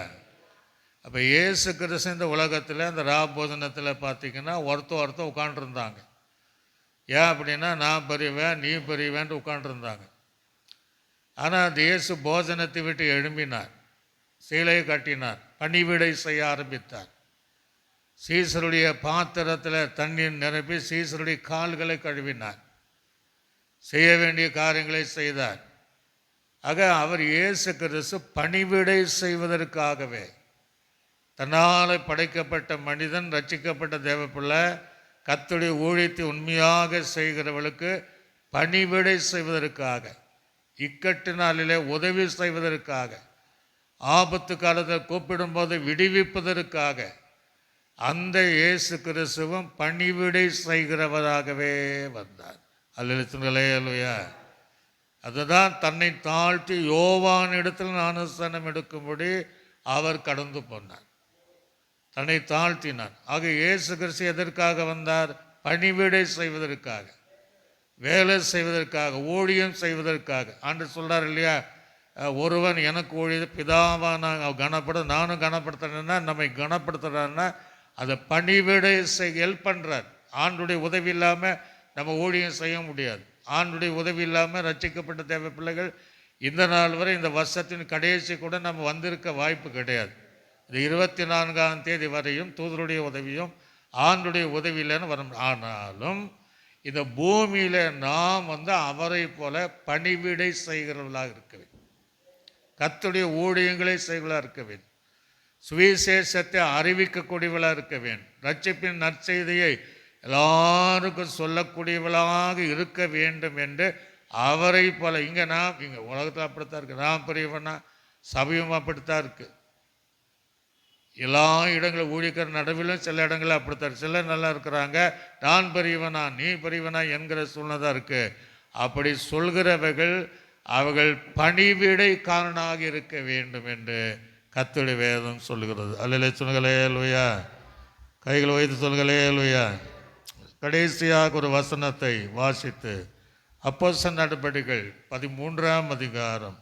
அப்போ இயேசு கிறிஸ்து இந்த உலகத்தில் அந்த ராபோஜனத்தில் பார்த்தீங்கன்னா ஒருத்தர் உட்காண்டிருந்தாங்க. ஏன் அப்படின்னா, நான் பெரியவன் நீ பெரியவன்ட்டு உட்காண்டிருந்தாங்க. ஆனால் அந்த இயேசு போஜனத்தை விட்டு எழும்பினார், சீலையை கட்டினார், பணிவிடை செய்ய ஆரம்பித்தார். சீசருடைய பாத்திரத்தில் தண்ணீர் நிரப்பி சீசருடைய கால்களை கழுவினார், செய்ய வேண்டிய காரியங்களை செய்தார். ஆக அவர் இயேசு கிறிஸ்து பணிவிடை செய்வதற்காகவே, தன்னால் படைக்கப்பட்ட மனிதன், ரட்சிக்கப்பட்ட தேவப்பிள்ளை, கர்த்தருடைய ஊழியத்தை உண்மையாக செய்கிறவளுக்கு பணிவிடை செய்வதற்காக, இக்கட்டு நாளிலே உதவி செய்வதற்காக, ஆபத்து காலத்தில் கூப்பிடும்போது விடுவிப்பதற்காக அந்த இயேசு கிறிஸ்துவும் பணிவிடை செய்கிறவராகவே வந்தார். அல்லேலூயா. அதுதான் தன்னை தாழ்த்தி யோவான் இடத்தில் ஞானஸ்நானம் எடுக்கும்படி அவர் கடந்து போனார், தன்னை தாழ்த்தினார். ஆக இயேசு கிறிஸ்து எதற்காக வந்தார்? பணிவிடை செய்வதற்காக, வேலை செய்வதற்காக, ஊழியம் செய்வதற்காக. ஆண்டவர் சொல்றார் இல்லையா, ஒருவன் எனக்கு ஊழிய பிதாவான கனப்பட நானும் கனப்படுத்துறேன்னா, நம்மை கனப்படுத்துறாருன்னா அதை பணிவிடை ஹெல்ப் பண்ணுறார். ஆண்டுடைய உதவி இல்லாமல் நம்ம ஊழியம் செய்ய முடியாது. ஆண்டுடைய உதவி இல்லாமல் ரட்சிக்கப்பட்ட தேவ பிள்ளைகள் இந்த நாள் வரை, இந்த வருஷத்தின் கடைசி கூட நம்ம வந்திருக்க வாய்ப்பு கிடையாது. இந்த 24ஆம் தேதி வரையும் தூதருடைய உதவியும் ஆண்டுடைய உதவி இல்லைன்னு வர. ஆனாலும் இந்த பூமியில் நாம் அவரை போல பணிவிடை செய்கிறவர்களாக இருக்க வேண்டும். கர்த்தருடைய ஊழியங்களை செய்வர்களாக இருக்க வேண்டும். சுவிசேஷத்தை அறிவிக்கக்கூடியவளாக இருக்க வேண்டும். ரட்சிப்பின் நற்செய்தியை எல்லாருக்கும் சொல்லக்கூடியவளாக இருக்க வேண்டும் என்று அவரை போல. இங்கே உலகத்தில் அப்படித்தான் இருக்கு. நான் பெரியவனா, சபையும் அப்படித்தான் இருக்கு. எல்லா இடங்களும் ஊழியக்கிற நடுவிலும் சில இடங்களில் அப்படித்தான். சிலர் நல்லா இருக்கிறாங்க, நான் பெரியவனா நீ பெரியவனா என்கிற சூழ்நிலை தான் இருக்கு. அப்படி சொல்கிறவர்கள் அவர்கள் பணிவிடைக்காரனாக இருக்க வேண்டும் என்று கர்த்தருடைய வேதம் சொல்லுகிறது. அல்லேலூயா சொல்லுங்களே அல்லேலூயா. கைகள் வைத்து சொல்லுங்களே அல்லேலூயா. கடைசியாக ஒரு வசனத்தை வாசித்து அப்போஸ்தலர் நடபடிகள் 13ஆம் அதிகாரம்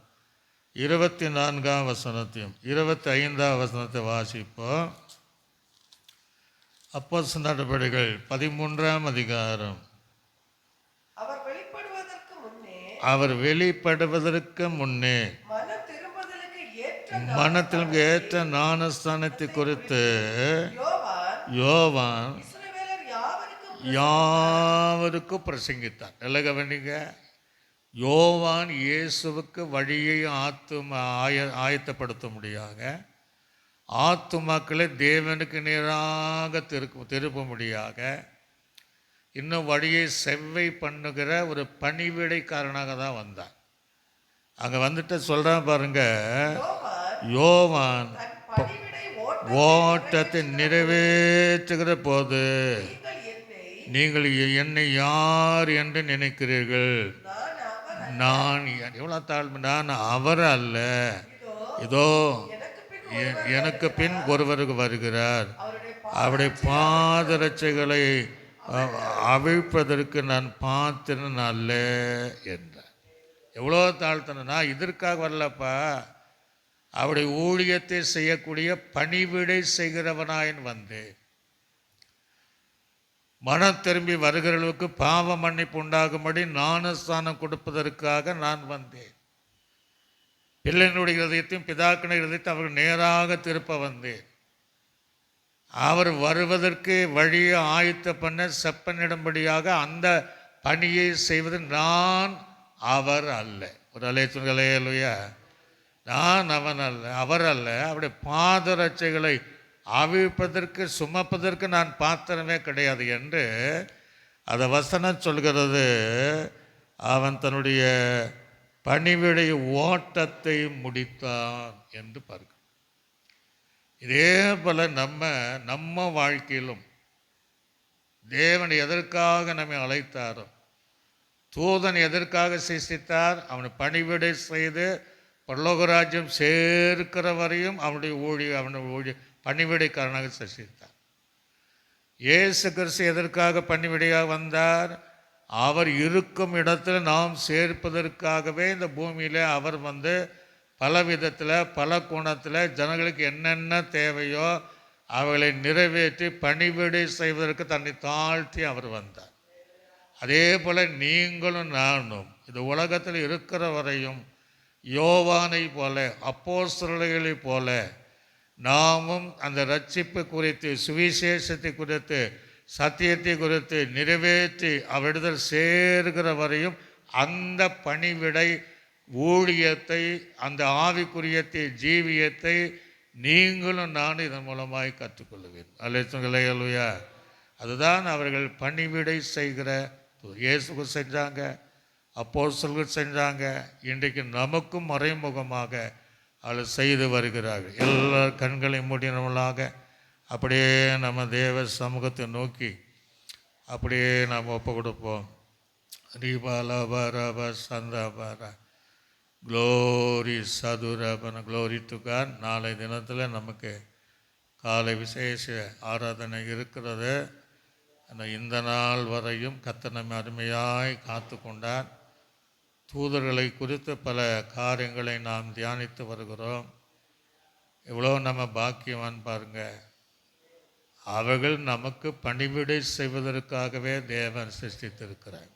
24ஆம் வசனத்தையும் 25ஆம் வசனத்தை வாசிப்போம். அப்போஸ்தலர் நடபடிகள் 13ஆம் அதிகாரம். அவர் வெளிப்படுவதற்கு முன்னே மனத்திற்கு ஏற்ற ஞானஸ்தானத்தை குறித்து யோவான் யாவருக்கும் பிரசங்கித்தார். நல்ல கவனிங்க. யோவான் இயேசுவுக்கு வழியை ஆயத்தப்படுத்த முடியாத, ஆத்துமாக்களை தேவனுக்கு நேராக திருப்ப முடியாத, இன்னும் வழியை செவ்வை பண்ணுகிற ஒரு பணிவிடைக்காரனாக தான் வந்தார். அங்கே வந்துட்டு சொல்கிறான் பாருங்க, யோவான் ஓட்டத்தை நிறைவேற்றுகிற போது நீங்கள் என்னை யார் என்று நினைக்கிறீர்கள்? நான் எவ்வளோ தாழ்மை, நான் அவர் அல்ல, இதோ எனக்கு பின் ஒருவருக்கு வருகிறார், அவருடைய பாதரட்சைகளை அவிழ்ப்பதற்கு நான் பாத்திரன் அல்ல என்றார். எவ்வளோ தாழ்த்தன. நான் இதற்காக வரலப்பா, அவருடைய ஊழியத்தை செய்யக்கூடிய பணிவிடை செய்கிறவனாயின் வந்தேன். மனம் திரும்பி வருகிறவர்களுக்கு பாவ மன்னிப்பு உண்டாகும்படி ஞானஸ்தானம் கொடுப்பதற்காக நான் வந்தேன். பிள்ளைகளுடைய இதயத்தையும் பிதாக்களுடைய இதயத்தையும் அவர்கள் நேராக திருப்ப வந்தேன். அவர் வருவதற்கு வழியை ஆயத்த பண்ண செப்பனிடும்படியாக அந்த பணியை செய்வது நான், அவர் அல்ல. ஒரு அலேச்சுங்களே இல்லையா. நான் அவன் அல்ல, அவர் அல்ல. அவருடைய பாதரட்சைகளை அவிழ்ப்பதற்கு சுமப்பதற்கு நான் பாத்திரமே கிடையாது என்று அதை வசனம் சொல்கிறது. அவன் தன்னுடைய பணிவிடை ஓட்டத்தை முடித்தான் என்று பார்க்க. இதே போல் நம்ம வாழ்க்கையிலும் தேவன் எதற்காக நம்மை அழைத்தாரோ, தூதன் எதற்காக சிருஷ்டித்தார், அவனை பணிவிடை செய்து பரலோகராஜ்யம் சேர்க்கிற வரையும் அவனுடைய பணிவிடைக்காரனாக சிருஷ்டித்தார். இயேசு கிறிஸ்து எதற்காக பணிவிடையாக வந்தார்? அவர் இருக்கும் இடத்தில் நாம் சேர்ப்பதற்காகவே இந்த பூமியில் அவர் பல விதத்தில் பல கோணத்தில் ஜனங்களுக்கு என்னென்ன தேவையோ அவர்களை நிறைவேற்றி பணிவிடை செய்வதற்கு தன்னை தாழ்த்தி அவர் வந்தார். அதே போல் நீங்களும் நானும் இந்த உலகத்தில் இருக்கிற வரையும் யோவானை போல, அப்போஸ்தலர்களை போல நாமும் அந்த ரட்சிப்பு குறித்து, சுவிசேஷத்தை குறித்து, சத்தியத்தை குறித்து நிறைவேற்றி அவரிடத்தில் சேர்கிற வரையும் அந்த பணிவிடை ஊழியத்தை, அந்த ஆவிக்குரியத்தை, ஜீவியத்தை நீங்களும் நானும் இதன் மூலமாய் கற்றுக்கொள்ளுவேன். அல்லேலூயா. அதுதான் அவர்கள் பணிவிடை செய்கிற. இயேசுக்கு செஞ்சாங்க, அப்போஸ்தலர்கள் செஞ்சாங்க, இன்றைக்கு நமக்கும் மறைமுகமாக அவர்கள் செய்து வருகிறார்கள். எல்லா கண்களை மூடினவர்களாக அப்படியே நம்ம தேவ சமூகத்தை நோக்கி அப்படியே நாம் ஒப்பு கொடுப்போம். ரீபாலபரப சந்தபர க்ளோரி சதுரபன க்ளோரி டு காட். நாளை தினத்தில் நமக்கு காலை விசேஷ ஆராதனை இருக்கிறது. இந்த நாள் வரையும் கர்த்தர் நம்மை அருமையாய் காத்து கொண்டார். தூதர்களை குறித்து பல காரியங்களை நாம் தியானித்து வருகிறோம். எவ்வளோ நம்ம பாக்கியவான் பாருங்க. அவர்கள் நமக்கு பணிவிடை செய்வதற்காகவே தேவன் சிருஷ்டித்திருக்கிறார்.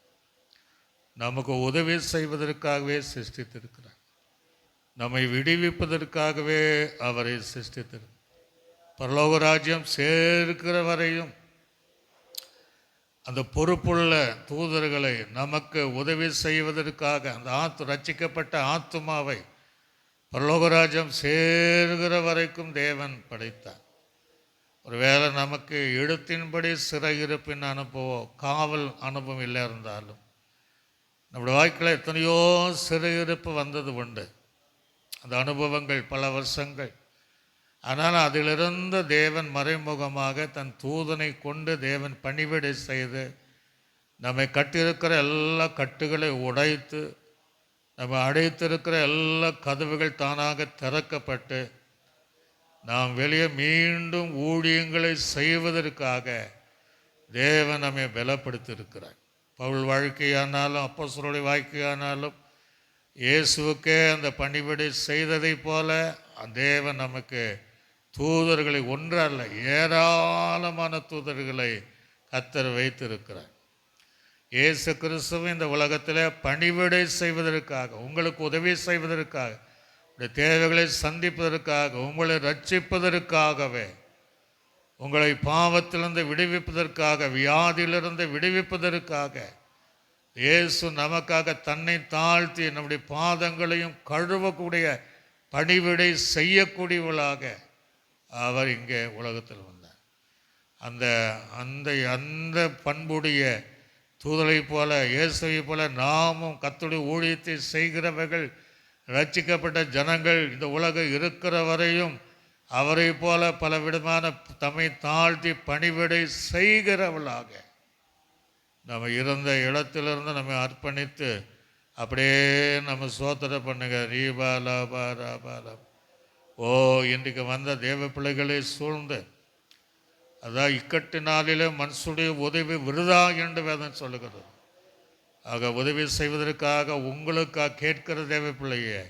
நமக்கு உதவி செய்வதற்காகவே சிருஷ்டித்திருக்கிறார். நம்மை விடுவிப்பதற்காகவே அவரை சிருஷ்டித்திருக்கிறார். பரலோக ராஜ்யம் சேர்க்கிற வரையும் அந்த பொறுப்புள்ள தூதர்களை நமக்கு உதவி செய்வதற்காக அந்த ரட்சிக்கப்பட்ட ஆத்துமாவை பரலோகராஜ்யம் சேர்கிற வரைக்கும் தேவன் படைத்தார். ஒருவேளை நமக்கு எழுத்தின்படி சிறையிருப்பின் அனுபவம், காவல் அனுபவம் இல்லை இருந்தாலும் நம்முடைய வாழ்க்கையில் எத்தனையோ சிறையிருப்பு வந்தது உண்டு. அந்த அனுபவங்கள் பல வருஷங்கள். ஆனால் அதிலிருந்து தேவன் மறைமுகமாக தன் தூதனை கொண்டு தேவன் பணிவிடை செய்து நம்மை கட்டியிருக்கிற எல்லா கட்டுகளை உடைத்து நம்ம அடைத்திருக்கிற எல்லா கதவுகள் தானாக திறக்கப்பட்டு நாம் வெளியே மீண்டும் ஊழியங்களை செய்வதற்காக தேவன் நம்மை பலப்படுத்தியிருக்கிறார். பவுல் வாழ்க்கையானாலும் அப்போஸ்தலருடைய வாழ்க்கையானாலும் இயேசுவுக்கே அந்த பணிவிடை செய்ததை போல தேவன் நமக்கு தூதர்களை ஒன்றல்ல ஏராளமான தூதர்களை கர்த்தர் வைத்திருக்கிறார். இயேசு கிறிஸ்துவும் இந்த உலகத்தில் பணிவிடை செய்வதற்காக, உங்களுக்கு உதவி செய்வதற்காக, தேவைகளை சந்திப்பதற்காக, உங்களை ரட்சிப்பதற்காகவே, உங்களை பாவத்திலிருந்து விடுவிப்பதற்காக, வியாதியிலிருந்து விடுவிப்பதற்காக இயேசு நமக்காக தன்னை தாழ்த்தி நம்முடைய பாதங்களையும் கழுவக்கூடிய பணிவிடை செய்யக்கூடியவளாக அவர் இங்கே உலகத்தில் வந்தார். அந்த அந்த அந்த பண்புடைய தூதரை போல, இயேசுவை போல நாமும் கர்த்தருடைய ஊழியத்தை செய்கிறவர்கள், ரட்சிக்கப்பட்ட ஜனங்கள் இந்த உலகம் இருக்கிற வரையும் அவரை போல பல விதமான தம்மை தாழ்த்தி பணிவிடை செய்கிறவளாக நம்ம இருந்த இடத்திலிருந்து நம்ம அர்ப்பணித்து அப்படியே நம்ம சோத்திர பண்ணுங்க. ரீபாலாபாலாபாலா. ஓ, இன்றைக்கு வந்த தேவ பிள்ளைகளை சூழ்ந்து, அதான் இக்கட்டு நாளிலே மனுஷனுடைய உதவி விருதா என்று வேதம் சொல்லுகிறது. ஆக உதவி செய்வதற்காக உங்களுக்காக கேட்கிற தேவ பிள்ளையே,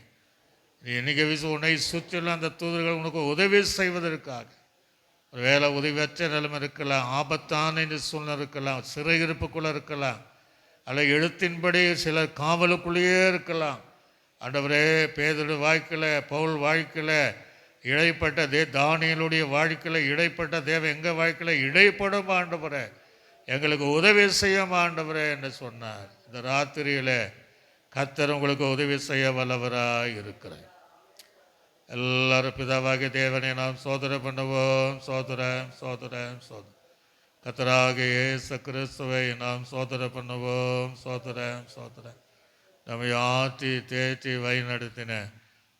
நீ இன்னைக்கு உன்னை சுற்றிலும் அந்த தூதர்கள் உனக்கு உதவி செய்வதற்காக, ஒரு வேளை உதவியற்ற நிலைமை இருக்கலாம், ஆபத்தான சூழ்நிலை இருக்கலாம், சிறையிருப்புக்குள்ளே இருக்கலாம், அல்ல எழுத்தின்படி சிலர் காவலுக்குள்ளேயே இருக்கலாம். ஆண்டவரே, பேதுரு வாழ்க்கையில், பவுல் வாழ்க்கையில் இடைப்பட்ட தானியேலுடைய வாழ்க்கையில் இடைப்பட்ட தேவ எங்கள் வாழ்க்கையில் இடைப்படும் ஆண்டவரே, எங்களுக்கு உதவி செய்ய ஆண்டவரே என்று சொன்னார். இந்த ராத்திரியில் கர்த்தர் உங்களுக்கு உதவி செய்ய வல்லவராக இருக்கிறார். எல்லாரும் பிதாவாகிய தேவனை நாம் சோதனை பண்ணுவோம். சோதரம் சோதரம் சோதரம். கர்த்தராகிய இயேசு கிறிஸ்துவை நாம் சோதனை பண்ணுவோம். சோதரம் சோதரம். நம்மை ஆற்றி தேற்றி வழி நடத்தின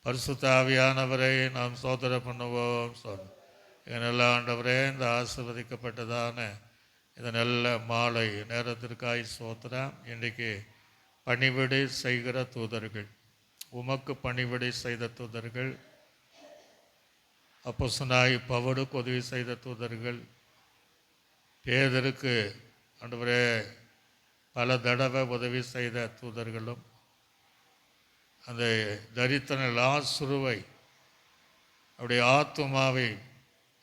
பரிசுத்த ஆவியானவரை நாம் சோதனை பண்ணுவோம். நல்ல ஆண்டவரே, இந்த ஆசீர்வதிக்கப்பட்டதான இந்த நல்ல மாலை நேரத்திற்காய் சோத்திரம். இன்றைக்கு பணிவிடை செய்கிற தூதர்கள், உமக்கு பணிவிடை செய்த தூதர்கள், அப்போஸ்தலனாகிய பவுலுக்கு உதவி செய்த தூதர்கள், பேதருக்கு ஆண்டவரே பல தடவை உதவி செய்த தூதர்களும், அந்த தரித்திரன் லாசருவை அவருடைய ஆத்துமாவை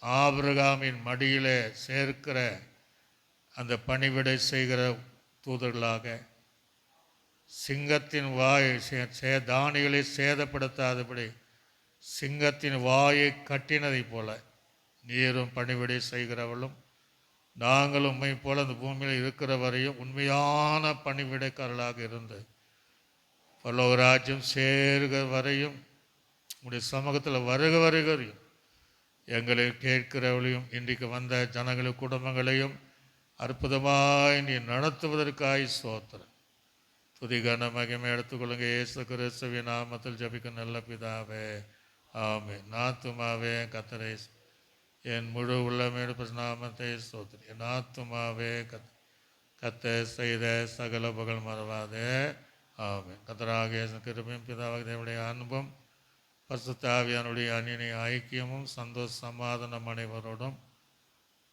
ஆபிரகாமின் மடியிலே சேர்க்கிற அந்த பணிவிடை செய்கிற தூதர்களாக, சிங்கத்தின் வாயை தானிகளை சேதப்படுத்தாதபடி சிங்கத்தின் வாயை கட்டினதை போல நீரும் பணிவிடை செய்கிறவளும் நாங்களும் உண்மை போல அந்த பூமியில் இருக்கிற வரையும் உண்மையான பணிவிடைக்காரர்களாக இருந்து பரலோகராஜ்யம் சேர்கிற வரையும் உடைய சமூகத்தில் வருகையும் எங்களை கேட்கிறவளையும் இன்றைக்கு வந்த ஜனங்களும் குடும்பங்களையும் அற்புதமாய் நீ நடத்துவதற்காய் சோத்திரம். துதி கன மகிமை எடுத்துக்கொள்ளுங்க. இயேசு கிறிஸ்துவின் நாமத்தில் ஜெபிக்கும் நல்ல பிதாவே, ஆமென். ஆத்துமாவே கர்த்தரை, என் முழு உள்ளமே நாமத்தை ஸ்தோத்திரி. என் ஆத்துமாவே கர்த்தர் செய்த சகல புகழ் மறவாதே, ஆமென். கர்த்தராகிய கிருபையும் பிதாவாகிய தேவனுடைய அன்பும் பரிசுத்த ஆவியானுடைய அந்நிய ஐக்கியமும் சந்தோஷ சமாதானம் அனைவரோடும்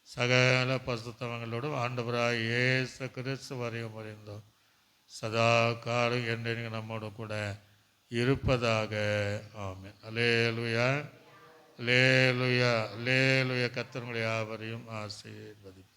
சகல பரிசுத்தவங்களோடும் ஆண்டவராய் இயேசு கிறிஸ்து வரையும் அறிந்தோம் சதா காலம் என்று நம்மோடு கூட இருப்பதாக, ஆமென். அல்லேலூயா அல்லேலூயா அல்லேலூயா. கர்த்தர் யாவரையும் ஆசீர்வதிப்பார்.